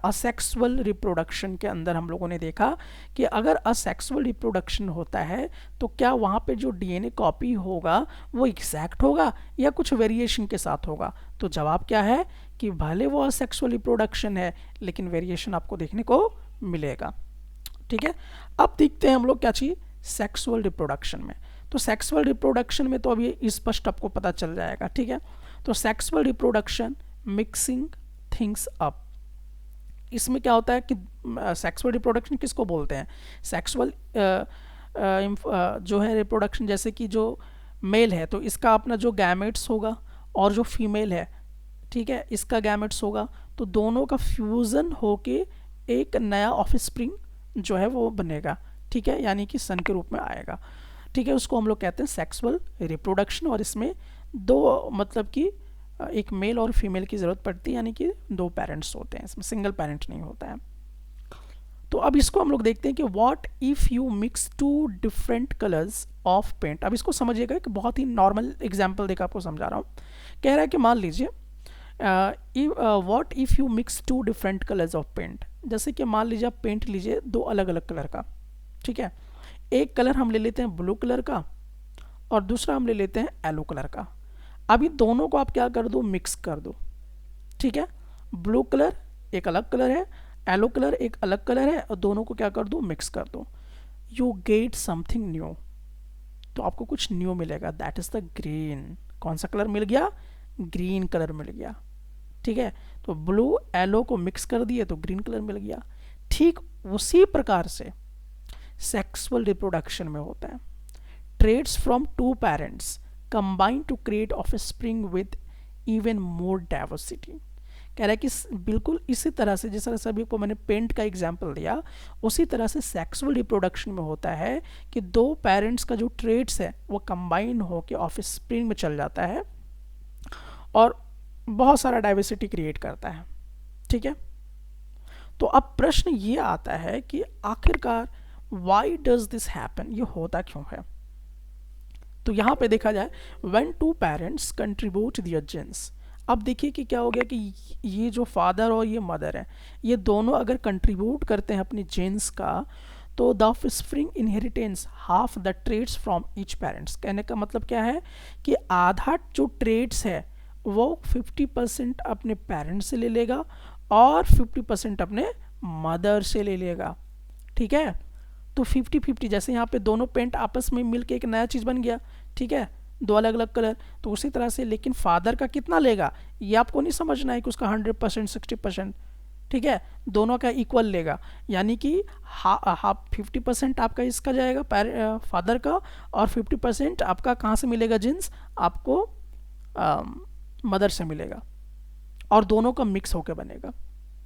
असेक्सुअल रिप्रोडक्शन के अंदर हम लोगों ने देखा कि अगर असेक्सुअल रिप्रोडक्शन होता है तो क्या वहाँ पे जो डीएनए कॉपी होगा वो एग्जैक्ट होगा या कुछ वेरिएशन के साथ होगा? तो जवाब क्या है कि भले वो असेक्सुअल रिप्रोडक्शन है लेकिन वेरिएशन आपको देखने को मिलेगा। ठीक है। अब देखते हैं हम लोग क्या चीज़ सेक्सुअल रिप्रोडक्शन में। तो सेक्सुअल रिप्रोडक्शन में तो अब ये स्पष्ट आपको पता चल जाएगा। ठीक है। तो sexual reproduction mixing things up, इसमें क्या होता है कि सेक्सुअल रिप्रोडक्शन किसको बोलते हैं? सेक्सुअल जो है रिप्रोडक्शन, जैसे कि जो मेल है तो इसका अपना जो गैमेट्स होगा, और जो फीमेल है, ठीक है, इसका गैमेट्स होगा, तो दोनों का फ्यूज़न होके एक नया ऑफस्प्रिंग जो है वो बनेगा, ठीक है, यानी कि सन के रूप में आएगा, ठीक है। उसको हम लोग कहते हैं सेक्सुअल रिप्रोडक्शन। और इसमें दो मतलब कि एक मेल और फीमेल की ज़रूरत पड़ती है, यानी कि दो पेरेंट्स होते हैं, इसमें सिंगल पेरेंट नहीं होता है। तो अब इसको हम लोग देखते हैं कि what if you mix two different colours of paint. अब इसको समझिएगा कि बहुत ही नॉर्मल एग्जांपल देकर आपको समझा रहा हूँ। कह रहा है कि मान लीजिए what if you mix two different colours of paint. जैसे कि मान लीजिए आप पेंट लीजिए दो अलग अलग कलर का, ठीक है, एक कलर हम ले लेते हैं ब्लू कलर का और दूसरा हम ले लेते हैं येलो कलर का। अभी दोनों को आप क्या कर दो, मिक्स कर दो, ठीक है। ब्लू कलर एक अलग कलर है, येलो कलर एक अलग कलर है, और दोनों को क्या कर दो, मिक्स कर दो। यू गेट समथिंग न्यू, तो आपको कुछ न्यू मिलेगा, दैट इज द ग्रीन। कौन सा कलर मिल गया, ग्रीन कलर मिल गया, ठीक है। तो ब्लू येलो को मिक्स कर दिए तो ग्रीन कलर मिल गया। ठीक उसी प्रकार से सेक्सुअल रिप्रोडक्शन में होता है। Traits from two parents combine to create offspring with even more diversity. कह रहा है कि बिल्कुल इसी तरह से, जिस तरह से अभी को मैंने पेंट का एग्जाम्पल दिया, उसी तरह से सेक्सुअल रिप्रोडक्शन में होता है कि दो पेरेंट्स का जो ट्रेड्स है वो कंबाइन होकर ऑफस्प्रिंग में चल जाता है और बहुत सारा डाइवर्सिटी क्रिएट करता है, ठीक है। तो अब प्रश्न ये आता है कि आखिरकार वाई डज दिस हैपन, ये होता क्यों है। तो यहाँ पे देखा जाए, when two parents contribute their genes. अब देखिए कि क्या हो गया कि ये जो फादर और ये मदर है, ये दोनों अगर कंट्रीब्यूट करते हैं अपनी जीन्स का, तो the offspring inheritance half the traits from each parents. कहने का मतलब क्या है कि आधा जो ट्रेड्स है वो 50% अपने पेरेंट्स से ले लेगा और 50% अपने मदर से ले लेगा, ठीक है। तो 50-50, जैसे यहाँ पे दोनों पेंट आपस में मिलके एक नया चीज़ बन गया, ठीक है, दो अलग अलग कलर। तो उसी तरह से लेकिन फादर का कितना लेगा, ये आपको नहीं समझना है कि उसका 100% 60%, ठीक है, दोनों का इक्वल लेगा, यानी कि हाफ 50% आपका इसका जाएगा फादर का, और 50% आपका कहाँ से मिलेगा जींस, आपको मदर से मिलेगा, और दोनों का मिक्स होकर बनेगा,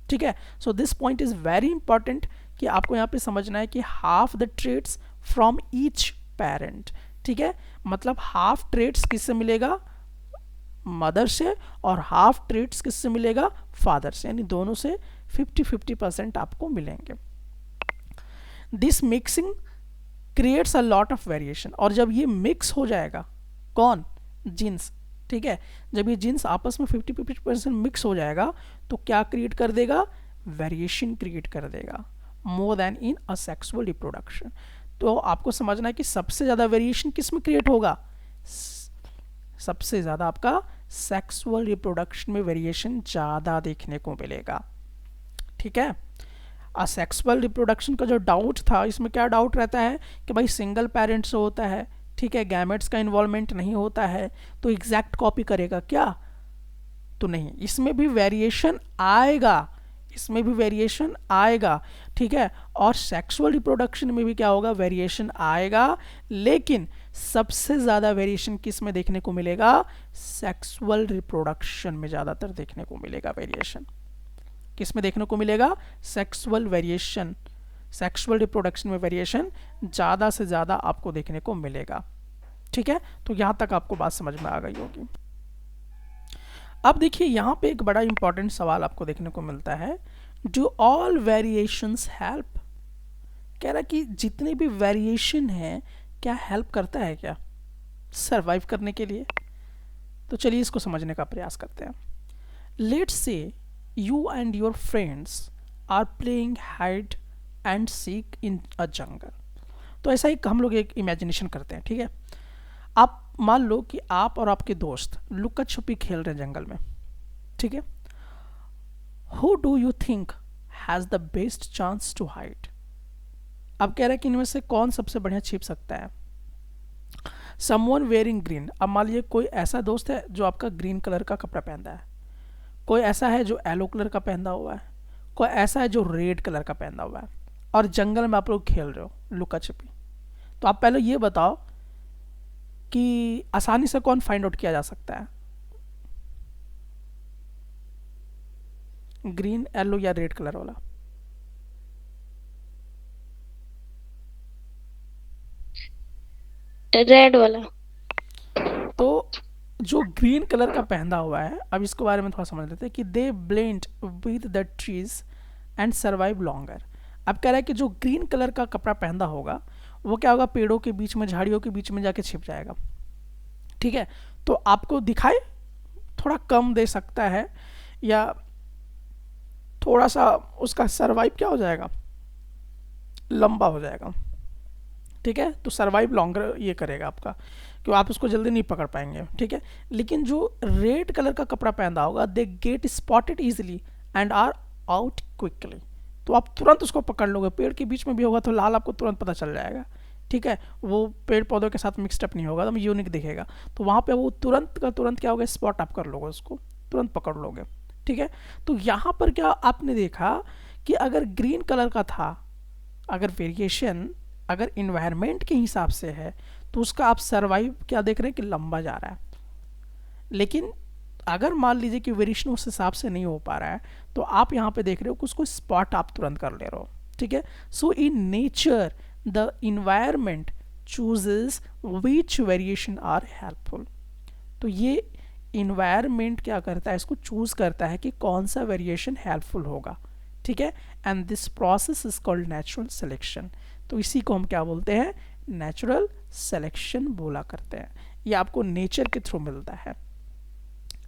ठीक है। So this point is very important कि आपको यहाँ पे समझना है कि half the traits from each parent, ठीक है, मतलब हाफ ट्रेड्स किससे मिलेगा, मदर से, और हाफ ट्रेड्स किससे मिलेगा, फादर से, यानी दोनों से 50-50% आपको मिलेंगे। This mixing creates a lot of variation. और जब ये मिक्स हो जाएगा, कौन, जीन्स, ठीक है, जब ये जीन्स आपस में 50-50% मिक्स हो जाएगा तो क्या क्रिएट कर देगा, वेरिएशन क्रिएट कर देगा, more then in asexual reproduction. तो आपको समझना है कि सबसे ज़्यादा वेरिएशन किस में क्रिएट होगा, सबसे ज़्यादा आपका सेक्सुअल रिप्रोडक्शन में वेरिएशन ज़्यादा देखने को मिलेगा, ठीक है। सेक्सुअल रिप्रोडक्शन का जो डाउट था, इसमें क्या डाउट रहता है कि भाई सिंगल पेरेंट से होता है, ठीक है, गैमेट्स का इन्वॉल्वमेंट नहीं होता है, तो एग्जैक्ट कॉपी करेगा क्या, तो नहीं, इसमें भी वेरिएशन आएगा, इसमें भी वेरिएशन आएगा, ठीक है। और सेक्सुअल रिप्रोडक्शन में भी क्या होगा, वेरिएशन आएगा, लेकिन सबसे ज़्यादा वेरिएशन किस में देखने को मिलेगा, सेक्सुअल रिप्रोडक्शन में ज़्यादातर देखने को मिलेगा वेरिएशन। किस में देखने को मिलेगा, सेक्सुअल वेरिएशन, सेक्सुअल रिप्रोडक्शन में वेरिएशन ज़्यादा से ज़्यादा आपको देखने को मिलेगा, ठीक है। तो यहाँ तक आपको बात समझ में आ गई होगी। अब देखिए यहाँ पे एक बड़ा इंपॉर्टेंट सवाल आपको देखने को मिलता है, डू ऑल वेरिएशंस हेल्प। कह रहा है कि जितने भी वेरिएशन हैं क्या हेल्प करता है क्या सरवाइव करने के लिए। तो चलिए इसको समझने का प्रयास करते हैं। Let's say you and your friends are playing hide and seek in a jungle। तो ऐसा ही हम लोग एक इमेजिनेशन करते हैं, ठीक है। आप मान लो कि आप और आपके दोस्त लुका छुपी खेल रहे हैं जंगल में, ठीक है। Who do you think has the best chance to hide। अब कह रहा है कि इनमें से कौन सबसे बढ़िया छिप सकता है। Someone wearing green। अब मान लीजिए कोई ऐसा दोस्त है जो आपका ग्रीन कलर का कपड़ा पहनता है, कोई ऐसा है जो येलो कलर का पहना हुआ है, कोई ऐसा है जो रेड कलर का पहना हुआ है, और जंगल में आप लोग खेल रहे हो लुका छिपी। तो आप पहले ये बताओ कि आसानी से कौन फाइंड आउट किया जा सकता है, ग्रीन, येलो या रेड कलर वाला? रेड वाला। तो जो ग्रीन कलर का पहना हुआ है, अब इसके बारे में थोड़ा समझ लेते हैं कि they blend with the trees and survive longer. अब कह रहा है कि जो ग्रीन कलर का कपड़ा पहना होगा वो क्या होगा, पेड़ों के बीच में, झाड़ियों के बीच में जाके छिप जाएगा। ठीक है, तो आपको दिखाई थोड़ा कम दे सकता है, या थोड़ा सा उसका सर्वाइव क्या हो जाएगा, लंबा हो जाएगा। ठीक है, तो सर्वाइव लॉन्गर ये करेगा आपका, कि आप उसको जल्दी नहीं पकड़ पाएंगे। ठीक है, लेकिन जो रेड कलर का कपड़ा पहना होगा, they get spotted easily and are out quickly. तो आप तुरंत उसको पकड़ लोगे, पेड़ के बीच में भी होगा तो लाल आपको तुरंत पता चल जाएगा। ठीक है, वो पेड़ पौधों के साथ मिक्सड अप नहीं होगा, तो यूनिक दिखेगा। तो वहाँ पे वो तुरंत का तुरंत क्या होगा, स्पॉट आप कर लोगे, उसको तुरंत पकड़ लोगे। ठीक है, तो यहाँ पर क्या आपने देखा कि अगर ग्रीन कलर का था, अगर वेरिएशन अगर इन्वायरमेंट के हिसाब से है, तो उसका आप सर्वाइव क्या देख रहे हैं कि लंबा जा रहा है। लेकिन अगर मान लीजिए कि वेरिएशन उस हिसाब से नहीं हो पा रहा है, तो आप यहाँ पे देख रहे हो कि उसको स्पॉट आप तुरंत कर ले रहे हो। ठीक है, so in nature the environment chooses which variation are helpful. तो ये इन्वायरमेंट क्या करता है, इसको चूज करता है कि कौन सा वेरिएशन हेल्पफुल होगा। ठीक है, and this process is called natural selection. तो इसी को हम क्या बोलते हैं, नेचुरल सिलेक्शन बोला करते हैं। ये आपको नेचर के थ्रू मिलता है।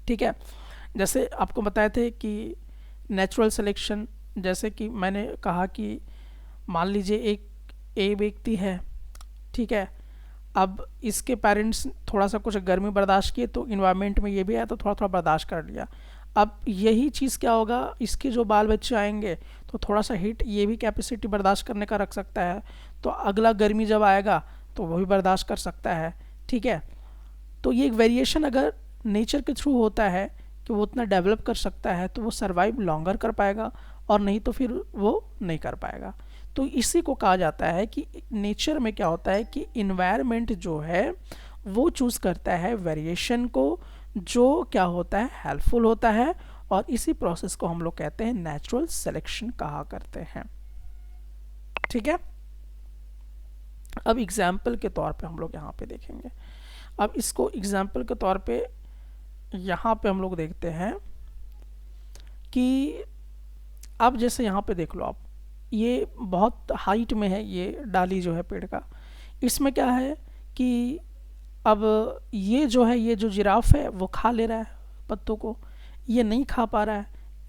ठीक है, जैसे आपको बताए थे कि नेचुरल सिलेक्शन, जैसे कि मैंने कहा कि मान लीजिए एक ए व्यक्ति है। ठीक है, अब इसके पेरेंट्स थोड़ा सा कुछ गर्मी बर्दाश्त किए, तो इन्वायरमेंट में ये भी आया तो थोड़ा थोड़ा बर्दाश्त कर लिया। अब यही चीज़ क्या होगा, इसके जो बाल बच्चे आएंगे तो थोड़ा सा हीट ये भी कैपेसिटी बर्दाश्त करने का रख सकता है, तो अगला गर्मी जब आएगा तो वो भी बर्दाश्त कर सकता है। ठीक है, तो ये एक वेरिएशन अगर नेचर के थ्रू होता है कि वो उतना डेवलप कर सकता है, तो वो सर्वाइव लॉन्गर कर पाएगा, और नहीं तो फिर वो नहीं कर पाएगा। तो इसी को कहा जाता है कि नेचर में क्या होता है कि इन्वायरमेंट जो है वो चूज़ करता है वेरिएशन को, जो क्या होता है, हेल्पफुल होता है, और इसी प्रोसेस को हम लोग कहते हैं नेचुरल सिलेक्शन कहा करते हैं। ठीक है, अब एग्जाम्पल के तौर पे हम लोग यहाँ पे देखेंगे। अब इसको एग्जाम्पल के तौर पे यहाँ पे हम लोग देखते हैं कि अब जैसे यहाँ पे देख लो आप, ये बहुत हाइट में है, ये डाली जो है पेड़ का, इसमें क्या है कि अब ये जो है, ये जो जिराफ है वो खा ले रहा है पत्तों को, ये नहीं खा पा रहा है,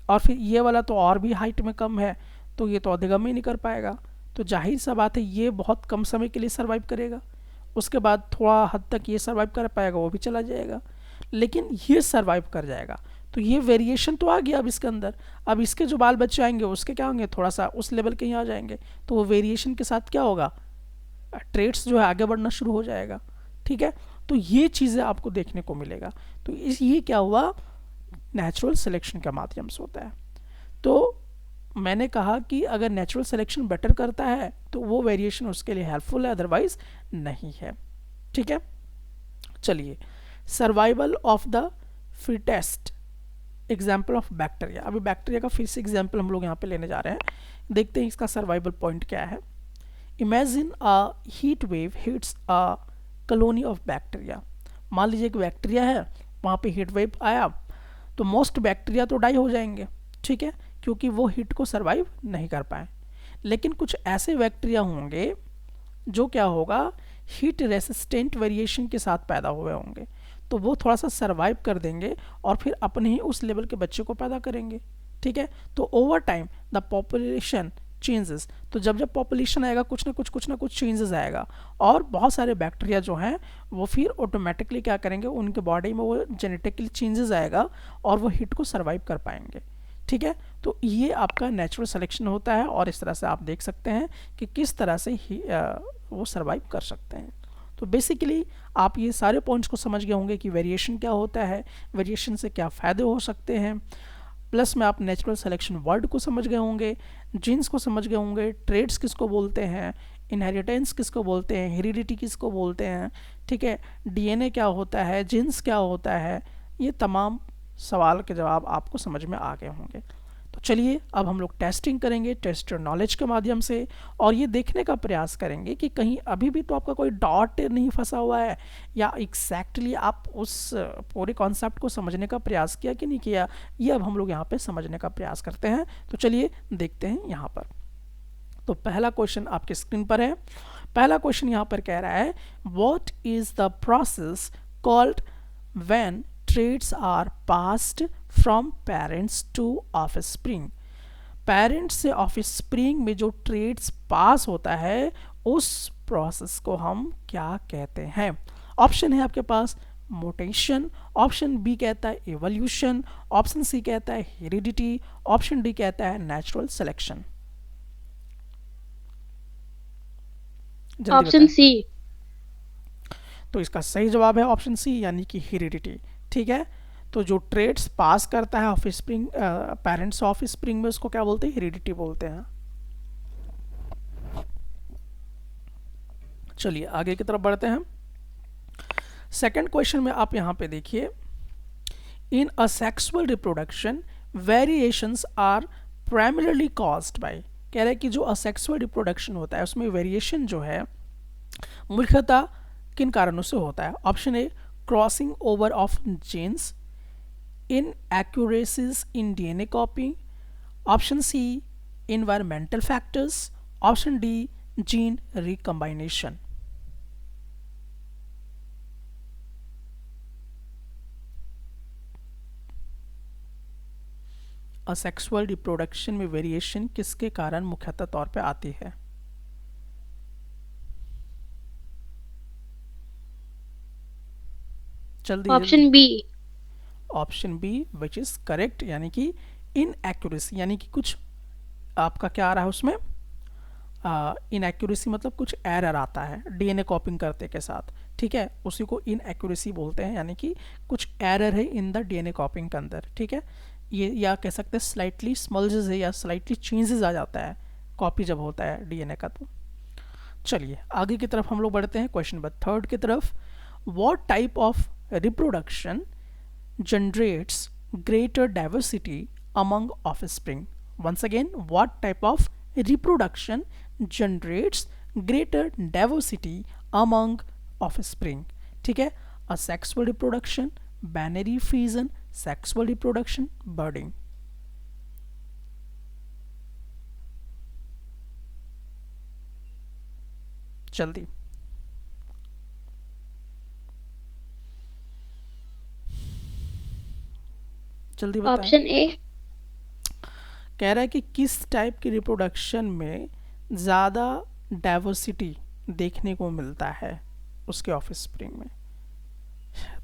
और फिर ये वाला तो और भी हाइट में कम है, तो ये तो अधिगम ही नहीं कर पाएगा। तो जाहिर सा बात है ये बहुत कम समय के लिए सर्वाइव करेगा, उसके बाद थोड़ा हद तक ये सर्वाइव कर पाएगा, वो भी चला जाएगा, लेकिन ये सर्वाइव कर जाएगा। तो ये वेरिएशन तो आ गया अब इसके अंदर। अब इसके जो बाल बच्चे आएंगे उसके क्या होंगे, थोड़ा सा उस लेवल के ही आ जाएंगे, तो वो वेरिएशन के साथ क्या होगा, ट्रेड्स जो है आगे बढ़ना शुरू हो जाएगा। ठीक है, तो ये चीज़ें आपको देखने को मिलेगा। तो ये क्या हुआ, नेचुरल सिलेक्शन के माध्यम से होता है। तो मैंने कहा कि अगर नेचुरल सिलेक्शन बेटर करता है तो वो वेरिएशन उसके लिए हेल्पफुल है, अदरवाइज नहीं है। ठीक है, चलिए, survival of the fittest, example of bacteria. अभी बैक्टीरिया का फिर से एग्जाम्पल हम लोग यहाँ पे लेने जा रहे हैं, देखते हैं इसका सर्वाइवल पॉइंट क्या है। Imagine a heat wave hits a colony of bacteria. मान लीजिए एक बैक्टीरिया है, वहाँ पे हीट वेव आया, तो मोस्ट बैक्टीरिया तो डाई हो जाएंगे। ठीक है, क्योंकि वो हीट को सर्वाइव नहीं कर पाए। लेकिन कुछ ऐसे बैक्टीरिया होंगे जो क्या होगा, हीट रेसिस्टेंट वेरिएशन के साथ पैदा हुए होंगे, तो वो थोड़ा सा सर्वाइव कर देंगे और फिर अपने ही उस लेवल के बच्चे को पैदा करेंगे। ठीक है, तो over time the population changes, तो जब जब पॉपुलेशन आएगा कुछ ना कुछ चेंजेस आएगा, और बहुत सारे बैक्टीरिया जो हैं वो फिर ऑटोमेटिकली क्या करेंगे, उनके बॉडी में वो जेनेटिकली चेंजेस आएगा और वो हीट को सर्वाइव कर पाएंगे। ठीक है, तो ये आपका नेचुरल सिलेक्शन होता है, और इस तरह से आप देख सकते हैं कि किस तरह से ही वो सर्वाइव कर सकते हैं। तो बेसिकली आप ये सारे पॉइंट्स को समझ गए होंगे कि वेरिएशन क्या होता है, वेरिएशन से क्या फ़ायदे हो सकते हैं, प्लस में आप नेचुरल सिलेक्शन वर्ड को समझ गए होंगे, जीन्स को समझ गए होंगे, ट्रेड्स किसको बोलते हैं, इनहेरिटेंस किसको बोलते हैं, हेरिडिटी किसको बोलते हैं, ठीक है, डीएनए क्या होता है, जीन्स क्या होता है, ये तमाम सवाल के जवाब आपको समझ में आ गए होंगे। तो चलिए अब हम लोग टेस्टिंग करेंगे टेस्ट नॉलेज के माध्यम से, और ये देखने का प्रयास करेंगे कि कहीं अभी भी तो आपका कोई डॉट नहीं फंसा हुआ है, या एग्जैक्टली आप उस पूरे कॉन्सेप्ट को समझने का प्रयास किया कि नहीं किया, ये अब हम लोग यहाँ पे समझने का प्रयास करते हैं। तो चलिए देखते हैं यहाँ पर। तो पहला क्वेश्चन आपके स्क्रीन पर है। पहला क्वेश्चन यहाँ पर कह रहा है, what is the process called when traits are passed from parents to offspring। Parents से ऑफस्प्रिंग में जो ट्रेड्स पास होता है उस प्रोसेस को हम क्या कहते हैं। ऑप्शन है आपके पास मोटेशन, ऑप्शन बी कहता है एवोल्यूशन, ऑप्शन सी कहता है हेरिडिटी, ऑप्शन डी कहता है नेचुरल सिलेक्शन। Option C. तो इसका सही जवाब है ऑप्शन सी, यानी कि हेरिडिटी। ठीक है, तो जो ट्रेड्स पास करता है ऑफस्प्रिंग, पेरेंट्स ऑफस्प्रिंग में, उसको क्या बोलते हैं, हेरिडिटी बोलते हैं। चलिए आगे की तरफ बढ़ते हैं। सेकंड क्वेश्चन में आप यहां पे देखिए, in asexual reproduction variations are primarily caused by, कह रहे हैं कि जो असेक्सुअल रिप्रोडक्शन होता है उसमें वेरिएशन जो है मुख्यतः किन कारणों से होता है। Option A crossing over of genes, inaccuracies in DNA copying, option C environmental factors, option D gene recombination। Asexual reproduction में वेरिएशन किसके कारण मुख्यतः तौर पे आती है। जल्दी option B. Option B which is correct, यानी कि इनएक्यूरेसी, यानी कि कुछ आपका क्या आ रहा है उसमें, इनएक्यूरेसी मतलब कुछ एरर आता है डीएनए कॉपिंग करते के साथ। ठीक है, उसी को इनएक्यूरेसी बोलते हैं, यानी कि कुछ एरर है इन द डीएनए कॉपिंग के अंदर। ठीक है, ये या कह सकते हैं स्लाइटली स्मल्जेस है या स्लाइटली चेंजेस आ जाता है कॉपी जब होता है डीएनए का। तो चलिए आगे की तरफ हम लोग बढ़ते हैं क्वेश्चन नंबर थर्ड की तरफ। What type of reproduction generates greater diversity among offspring। Once again, what type of reproduction generates greater diversity among offspring। ठीक है, asexual reproduction, binary fission, sexual reproduction, budding। जल्दी जल्दी बताएं। Option A. कह रहा है कि किस टाइप की रिप्रोडक्शन में ज़्यादा डाइवर्सिटी देखने को मिलता है उसके ऑफस्प्रिंग में।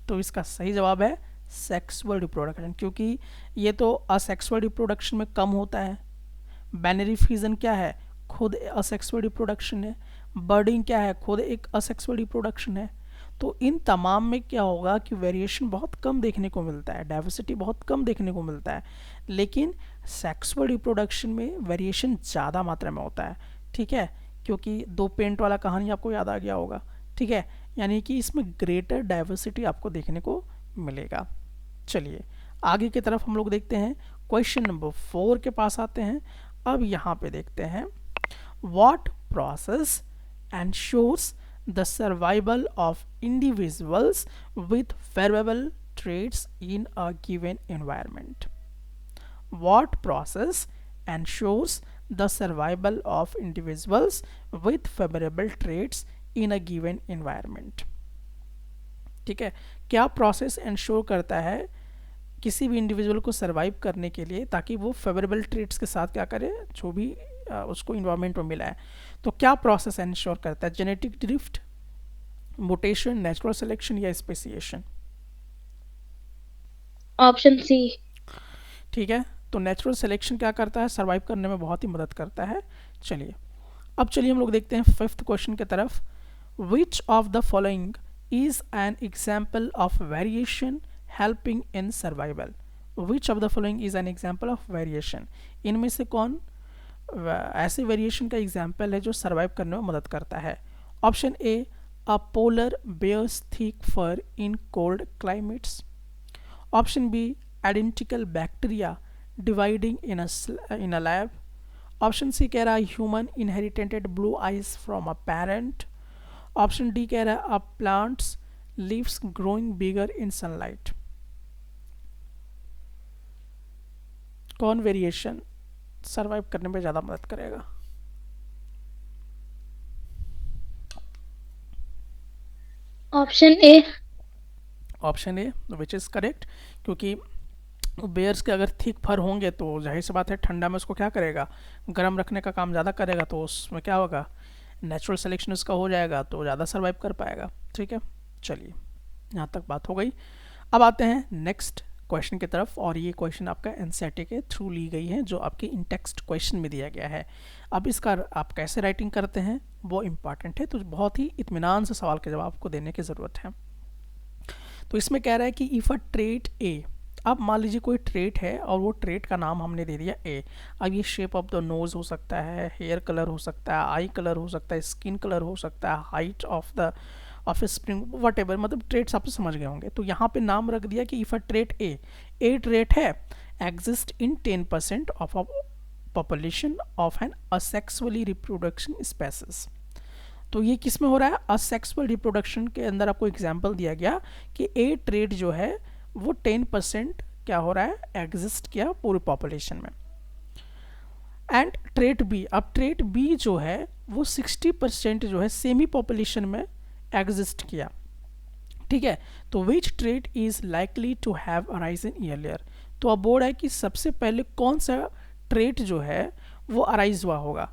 तो इसका सही जवाब है सेक्सुअल रिप्रोडक्शन, क्योंकि ये तो असेक्सुअल रिप्रोडक्शन में कम होता है। बाइनरी फ्यूजन क्या है, खुद असेक्सुअल रिप्रोडक्शन है। बर्डिंग क्या है, खुद एक असेक्सुअल रिप्रोडक्शन है। तो इन तमाम में क्या होगा कि वेरिएशन बहुत कम देखने को मिलता है, डाइवर्सिटी बहुत कम देखने को मिलता है, लेकिन सेक्सुअल रिप्रोडक्शन में वेरिएशन ज़्यादा मात्रा में होता है। ठीक है, क्योंकि दो पेंट वाला कहानी आपको याद आ गया होगा। ठीक है, यानी कि इसमें ग्रेटर डाइवर्सिटी आपको देखने को मिलेगा। चलिए आगे की तरफ हम लोग देखते हैं, क्वेश्चन नंबर 4 के पास आते हैं। अब यहाँ पे देखते हैं, what process ensures the survival of individuals with favorable traits in a given environment। What process ensures the survival of individuals with favorable traits in a given environment। ठीक है, क्या प्रोसेस इंश्योर करता है किसी भी इंडिविजुअल को survive करने के लिए, ताकि वो फेवरेबल ट्रेट्स के साथ क्या करे, जो भी उसको इन्वायरमेंट में मिला है। तो क्या प्रोसेस इंश्योर करता है, genetic drift, mutation, natural selection या स्पेसिएशन। Option C. ठीक है, तो नेचुरल सिलेक्शन क्या करता है, सर्वाइव करने में बहुत ही मदद करता है। चलिए अब चलिए हम लोग देखते हैं फिफ्थ क्वेश्चन की तरफ। Which of the following is an example of variation helping in survival. Which of the following is an example of variation, इनमें से कौन ऐसे वेरिएशन का एग्जाम्पल है जो सर्वाइव करने में मदद करता है। Option A, a polar bears thick fur in cold climates. Option B, identical bacteria dividing in a lab. Option C कह रहा है human inherited blue eyes from a parent. Option D कह रहा है a plant's leaves growing bigger in sunlight. कौन variation survive करने में ज़्यादा मदद करेगा? Option A. Option A which is correct, क्योंकि बेयर्स के अगर थिक फर होंगे तो जाहिर सी बात है ठंडा में उसको क्या करेगा, गर्म रखने का काम ज़्यादा करेगा, तो उसमें क्या होगा, नेचुरल सिलेक्शन उसका हो जाएगा तो ज़्यादा सर्वाइव कर पाएगा। ठीक है, चलिए यहाँ तक बात हो गई। अब आते हैं नेक्स्ट क्वेश्चन की तरफ, और ये क्वेश्चन आपका एनसीईआरटी के थ्रू ली गई है, जो आपके इन टेक्स्ट क्वेश्चन में दिया गया है। अब इसका आप कैसे राइटिंग करते हैं वो इम्पॉर्टेंट है, तो बहुत ही इत्मीनान से सवाल के जवाब आपको देने की ज़रूरत है। तो इसमें कह रहा है कि इफ़ अ ट्रेट ए, अब मान लीजिए कोई ट्रेट है और वो ट्रेट का नाम हमने दे दिया ए। अब ये शेप ऑफ द नोज़ हो सकता है, हेयर कलर हो सकता है, आई कलर हो सकता है, स्किन कलर हो सकता है, height of spring, what ever, मतलब ट्रेट्स आप समझ गए होंगे। तो यहाँ पे नाम रख दिया कि if a trait A trait है exist in 10% of a population of an asexually reproduction species. तो ये किस में हो रहा है, असेक्सुअल रिप्रोडक्शन के अंदर आपको एग्जाम्पल दिया गया कि ए ट्रेट जो है वो 10% क्या हो रहा है, एग्जिस्ट किया पूरी पॉपुलेशन में। एंड ट्रेट बी, अब ट्रेट बी जो है वो 60% जो है सेमी पॉपुलेशन में एग्जिस्ट किया। ठीक है, तो which trait is likely to have arisen earlier. तो अब बोर्ड है कि सबसे पहले कौन सा ट्रेट जो है वो अराइज हुआ होगा,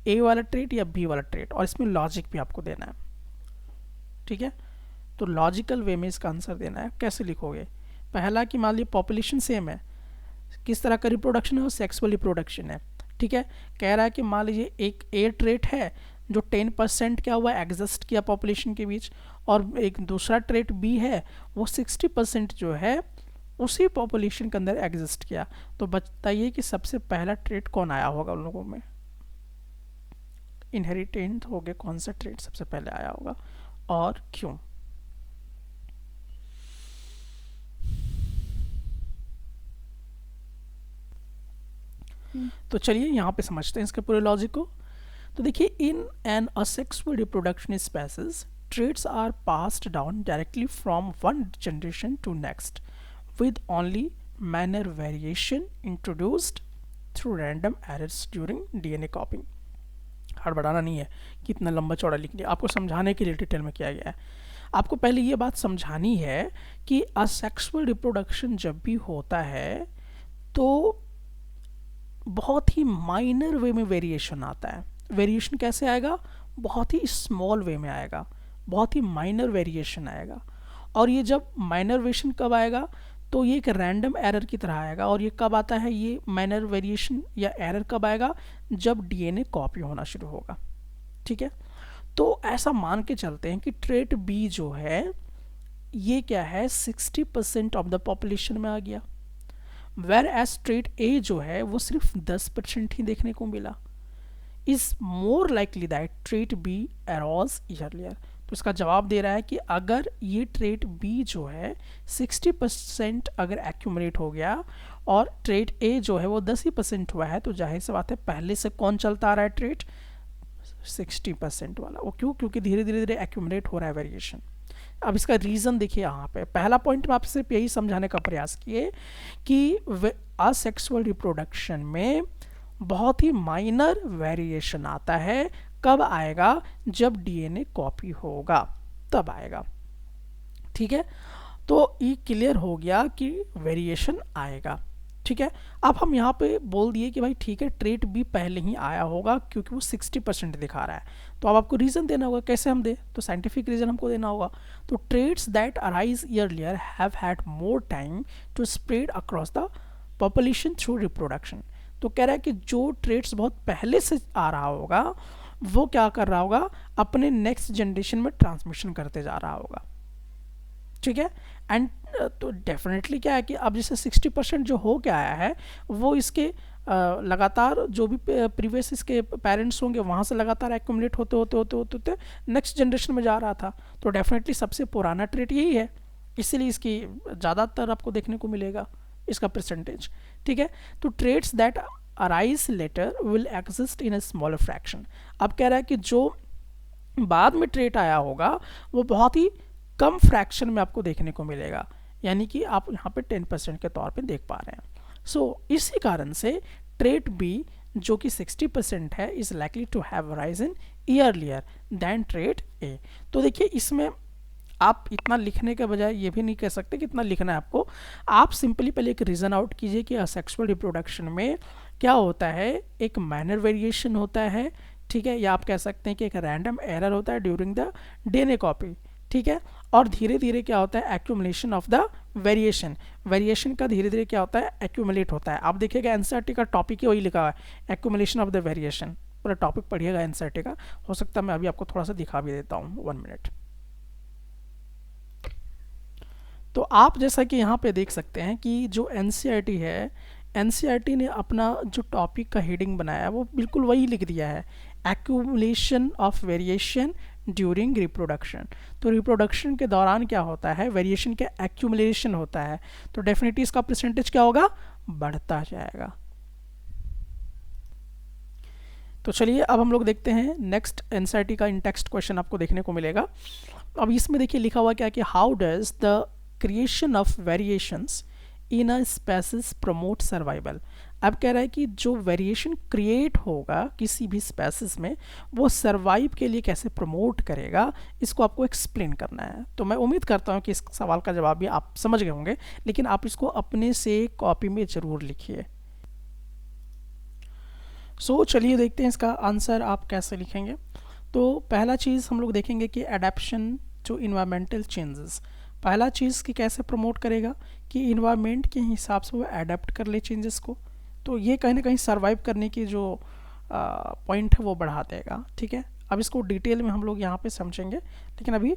ए वाला ट्रेट या बी वाला ट्रेट, और इसमें लॉजिक भी आपको देना है। ठीक है, तो लॉजिकल वे में इसका आंसर देना है। कैसे लिखोगे, पहला कि मान लीजिए पॉपुलेशन सेम है, किस तरह का रिप्रोडक्शन है, वो सेक्सुअल रिप्रोडक्शन है। ठीक है, कह रहा है कि मान लीजिए एक ए ट्रेट है जो 10% क्या हुआ, एग्जिस्ट किया पॉपुलेशन के बीच, और एक दूसरा ट्रेट बी है वो 60% जो है उसी पॉपुलेशन के अंदर एग्जिस्ट किया। तो बताइए कि सबसे पहला ट्रेट कौन आया होगा उन लोगों में, इनहेरिटेंट हो गए, कौन सा ट्रेट सबसे पहले आया होगा और क्यों? तो चलिए यहाँ पे समझते हैं इसके पूरे लॉजिक को। तो देखिए, in an asexual reproduction species traits are passed down directly from one generation to next with only minor variation introduced through random errors during DNA copying। हड़बड़ाना नहीं है कि इतना लंबा चौड़ा लिख लिया, आपको समझाने के लिए डिटेल में किया गया है। आपको पहले ये बात समझानी है कि असेक्सुअल रिप्रोडक्शन जब भी होता है तो बहुत ही माइनर वे में वेरिएशन आता है। वेरिएशन कैसे आएगा, बहुत ही स्मॉल वे में आएगा, बहुत ही माइनर वेरिएशन आएगा। और ये जब माइनर वेरिएशन कब आएगा, तो ये एक रैंडम एरर की तरह आएगा। और ये कब आता है, ये माइनर वेरिएशन या एरर कब आएगा, जब डीएनए कॉपी होना शुरू होगा। ठीक है, तो ऐसा मान के चलते हैं कि ट्रेट बी जो है ये क्या है, 60% ऑफ द पॉपुलेशन में आ गया, वेर एज ट्रेट ए जो है वो सिर्फ 10% ही देखने को मिला। Is more likely that trait be arise earlier. तो इसका जवाब दे रहा है कि अगर ये ट्रेट बी जो है 60% अगर एक्यूमुलेट हो गया और ट्रेट ए जो है वो 10% हुआ है, तो जाहिर सी बात है पहले से कौन चलता आ रहा है, ट्रेट 60% वाला। वो क्यों, क्योंकि धीरे धीरे धीरे एक्यूमुलेट हो रहा है वेरिएशन। अब इसका रीज़न देखिए, यहाँ पे पहला पॉइंट में आपसे सिर्फ यही समझाने का प्रयास किए कि असेक्सुअल रिप्रोडक्शन में बहुत ही माइनर वेरिएशन आता है। कब आएगा, जब डीएनए कॉपी होगा तब आएगा। ठीक है, तो ये क्लियर हो गया कि वेरिएशन आएगा। ठीक है, अब हम यहाँ पे बोल दिए कि भाई ठीक है, ट्रेट भी पहले ही आया होगा क्योंकि वो 60% दिखा रहा है। तो अब आपको रीज़न देना होगा, कैसे हम दे, तो साइंटिफिक रीज़न हमको देना होगा। तो traits that arise earlier have had more time to spread across the population through reproduction. तो कह रहा है कि जो ट्रेट्स बहुत पहले से आ रहा होगा वो क्या कर रहा होगा, अपने नेक्स्ट जनरेशन में ट्रांसमिशन करते जा रहा होगा। ठीक है, एंड तो डेफिनेटली क्या है कि अब जैसे 60% जो हो के आया है वो इसके लगातार जो भी प्रीवियस इसके पेरेंट्स होंगे वहाँ से लगातार एक्यूमुलेट होते होते होते होते होते नेक्स्ट जनरेशन में जा रहा था। तो डेफिनेटली सबसे पुराना ट्रेट यही है, इसीलिए इसकी ज़्यादातर आपको देखने को मिलेगा इसका परसेंटेज। ठीक है, तो traits that arise later will exist in a smaller fraction. अब कह रहा है कि जो बाद में ट्रेट आया होगा वो बहुत ही कम फ्रैक्शन में आपको देखने को मिलेगा, यानी कि आप यहाँ पे 10% के तौर पे देख पा रहे हैं। सो इसी कारण से ट्रेट बी जो कि 60% है is likely to have arisen earlier than trait A. तो देखिए इसमें आप इतना लिखने के बजाय ये भी नहीं कह सकते कि इतना लिखना है आपको, आप सिंपली पहले एक रीज़न आउट कीजिए कि असेक्सुअल रिप्रोडक्शन में क्या होता है, एक माइनर वेरिएशन होता है, ठीक है, या आप कह सकते हैं कि एक रैंडम एरर होता है ड्यूरिंग द डीएनए कॉपी, ठीक है, और धीरे धीरे क्या होता है accumulation of the variation, variation का धीरे धीरे क्या होता है एक्यूमुलेट होता है। आप देखिएगा एनसीईआरटी का टॉपिक ही वही लिखा हुआ है, एक्यूमुलेशन ऑफ द वेरिएशन, पूरा टॉपिक पढ़िएगा एनसीईआरटी का। हो सकता है मैं अभी आपको थोड़ा सा दिखा भी देता हूँ, 1 मिनट। तो आप जैसा कि यहाँ पे देख सकते हैं कि जो एनसीईआरटी है, एनसीईआरटी ने अपना जो टॉपिक का हेडिंग बनाया है वो बिल्कुल वही लिख दिया है, accumulation of variation during reproduction. तो रिप्रोडक्शन के दौरान क्या होता है, वेरिएशन के एक्यूमुलेशन होता है, तो डेफिनेटली इसका परसेंटेज क्या होगा, बढ़ता जाएगा। तो चलिए अब हम लोग देखते हैं नेक्स्ट एनसीईआरटी का इन टेक्स्ट क्वेश्चन आपको देखने को मिलेगा। अब इसमें देखिए लिखा हुआ क्या कि how does the creation of variations in a species promote survival. अब कह रहा है कि जो वेरिएशन क्रिएट होगा किसी भी स्पेसिस में वो सर्वाइव के लिए कैसे प्रमोट करेगा, इसको आपको एक्सप्लेन करना है। तो मैं उम्मीद करता हूँ कि इस सवाल का जवाब भी आप समझ गए होंगे, लेकिन आप इसको अपने से कॉपी में ज़रूर लिखिए। सो चलिए देखते हैं इसका आंसर आप कैसे लिखेंगे। तो पहला चीज़ हम लोग देखेंगे कि एडेप्शन टू इन्वायरमेंटल चेंजेस। पहला चीज़ कि कैसे प्रमोट करेगा कि इन्वायरमेंट के हिसाब से वो अडेप्ट कर ले चेंजेस को, तो ये कहीं ना कहीं सर्वाइव करने की जो पॉइंट है वो बढ़ा देगा। ठीक है, अब इसको डिटेल में हम लोग यहाँ पे समझेंगे, लेकिन अभी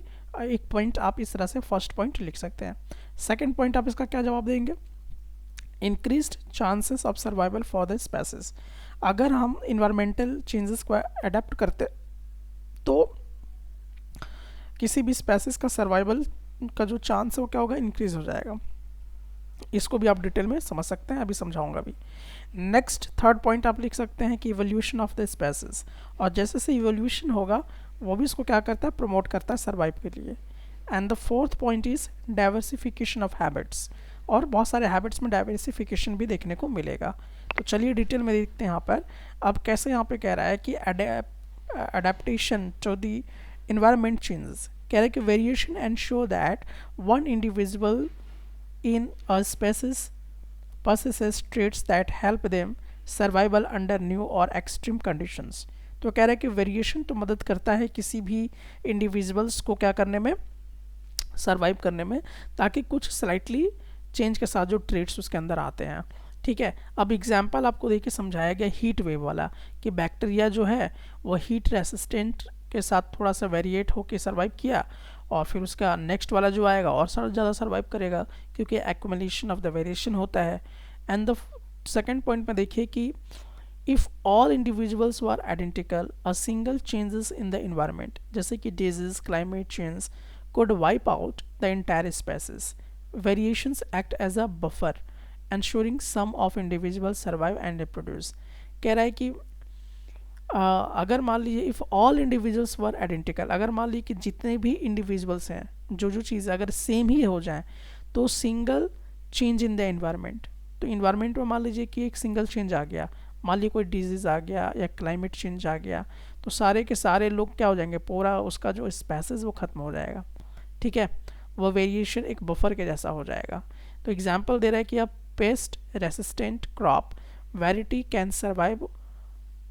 एक पॉइंट आप इस तरह से फर्स्ट पॉइंट लिख सकते हैं। सेकंड पॉइंट आप इसका क्या जवाब देंगे, increased chances of survival for the species. अगर हम इन्वायरमेंटल चेंजेस को अडेप्ट करते तो किसी भी स्पेसिस का सर्वाइवल का जो चांस है वो क्या होगा, इंक्रीज हो जाएगा। इसको भी आप डिटेल में समझ सकते हैं, अभी समझाऊंगा भी। नेक्स्ट थर्ड पॉइंट आप लिख सकते हैं कि इवोल्यूशन ऑफ द स्पेसिस, और जैसे से इवोल्यूशन होगा वो भी इसको क्या करता है, प्रमोट करता है सर्वाइव के लिए। And the fourth point is diversification of habits, और बहुत सारे हैबिट्स में डाइवर्सिफिकेशन भी देखने को मिलेगा। तो चलिए डिटेल में देखते हैं यहाँ पर। अब कैसे यहाँ पे कह रहा है कि adaptation to the environment changes, कह रहा है कि variation ensure that one individual in a species possesses traits that help them survival under new or extreme conditions। तो कह रहा है कि वेरिएशन तो मदद करता है किसी भी इंडिविजुअल्स को क्या करने में, सर्वाइव करने में, ताकि कुछ स्लाइटली चेंज के साथ जो ट्रेट्स उसके अंदर आते हैं। ठीक है, अब एग्जाम्पल आपको देखिए समझाया गया हीट वेव वाला, कि बैक्टीरिया जो है वो हीट रेसिस्टेंट के साथ थोड़ा सा वेरिएट होकर सर्वाइव किया, और फिर उसका नेक्स्ट वाला जो आएगा और ज़्यादा सर्वाइव करेगा, क्योंकि एक्यूमुलेशन ऑफ द वेरिएशन होता है। एंड द सेकेंड पॉइंट में देखिए कि if all individuals were identical a single changes in the environment, जैसे कि disease, climate change could wipe out the entire species. Variations act as a buffer, ensuring some of individuals survive and reproduce। कह रहा है कि अगर मान लीजिए if all individuals were identical, अगर मान लीजिए कि जितने भी इंडिविजुअल्स हैं जो चीज़ें अगर सेम ही हो जाएं, तो single change in the environment, तो इन्वायरमेंट में मान लीजिए कि एक सिंगल चेंज आ गया, मान लीजिए कोई डिजीज़ आ गया या क्लाइमेट चेंज आ गया, तो सारे के सारे लोग क्या हो जाएंगे, पूरा उसका जो स्पेसिस वो ख़त्म हो जाएगा। ठीक है, वो वेरिएशन एक बफर के जैसा हो जाएगा। तो एग्जांपल दे रहा है कि अब paste resistant crop variety can survive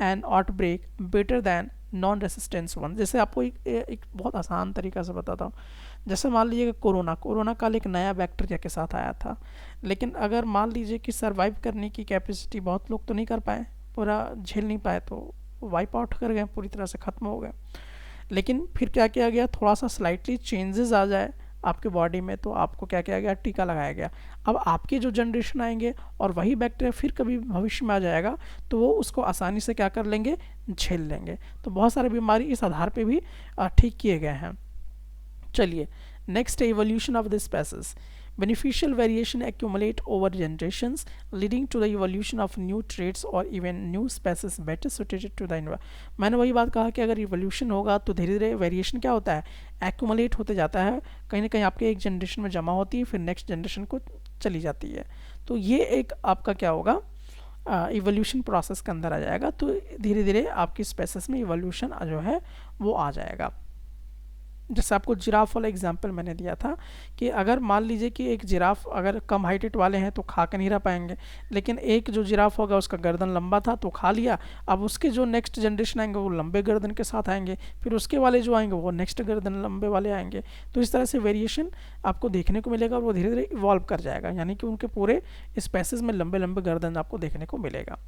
N outbreak better than non resistance one. जैसे आपको एक बहुत आसान तरीका से बताता हूँ, जैसे मान लीजिए कोरोना काल एक नया बैक्टीरिया के साथ आया था, लेकिन अगर मान लीजिए कि सर्वाइव करने की कैपेसिटी बहुत लोग तो नहीं कर पाए, पूरा झेल नहीं पाए, तो वाइप आउट कर गए, पूरी तरह से ख़त्म हो गए। लेकिन फिर क्या किया गया, थोड़ा सा स्लाइटली चेंजेस आ जाए, आपके बॉडी में, तो आपको क्या किया गया, टीका लगाया गया। अब आपके जो जनरेशन आएंगे और वही बैक्टीरिया फिर कभी भविष्य में आ जाएगा तो वो उसको आसानी से क्या कर लेंगे, झेल लेंगे। तो बहुत सारे बीमारी इस आधार पे भी ठीक किए गए हैं। चलिए नेक्स्ट है evolution of the species. Beneficial variation accumulate over generations, leading to the evolution of new traits or even new species better suited to the environment। मैंने वही बात कहा कि अगर इवोल्यूशन होगा तो धीरे धीरे वेरिएशन क्या होता है, एक्यूमुलेट होते जाता है, कहीं ना कहीं आपके एक जनरेशन में जमा होती है, फिर नेक्स्ट जनरेशन को चली जाती है। तो ये एक आपका क्या होगा, इवोल्यूशन प्रोसेस के अंदर आ जाएगा। तो धीरे धीरे आपकी स्पेसिस में इवोल्यूशन जो है वो आ जाएगा। जैसे आपको जिराफ वाला एग्जांपल मैंने दिया था कि अगर मान लीजिए कि एक जिराफ अगर कम हाइटेड वाले हैं तो खा के नहीं रह पाएंगे, लेकिन एक जो जिराफ होगा उसका गर्दन लंबा था तो खा लिया, अब उसके जो नेक्स्ट जनरेशन आएंगे वो लंबे गर्दन के साथ आएंगे, फिर उसके वाले जो आएंगे वो नेक्स्ट गर्दन लंबे वाले आएंगे। तो इस तरह से वेरिएशन आपको देखने को मिलेगा और वो धीरे धीरे इवॉल्व कर जाएगा, यानी कि उनके पूरे स्पेसिस में लंबे लंबे गर्दन आपको देखने को मिलेगा।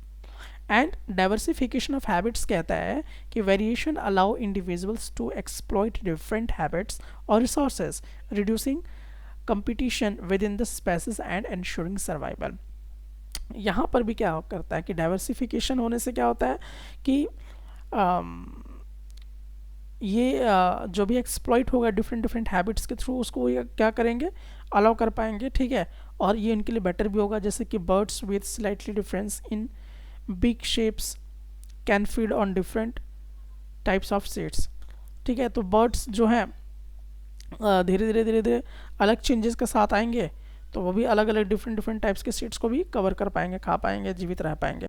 एंड डाइवर्सिफिकेशन ऑफ हैबिट्स कहता है कि variation allow individuals to exploit different habits और resources, reducing competition within the species and ensuring survival. यहाँ पर भी क्या करता है कि डाइवर्सिफिकेशन होने से क्या होता है कि ये जो भी एक्सप्लॉइट होगा डिफरेंट डिफरेंट हैबिट्स के थ्रू, उसको ये क्या करेंगे, अलाउ कर पाएंगे, ठीक है। और ये इनके लिए बेटर भी होगा, जैसे कि birds with slightly difference in big shapes can feed on different types of seeds, ठीक है। तो बर्ड्स जो हैं धीरे धीरे अलग चेंजेस के साथ आएंगे, तो वो भी अलग अलग डिफरेंट टाइप्स के सीड्स को भी कवर कर पाएंगे, खा पाएंगे, जीवित रह पाएंगे।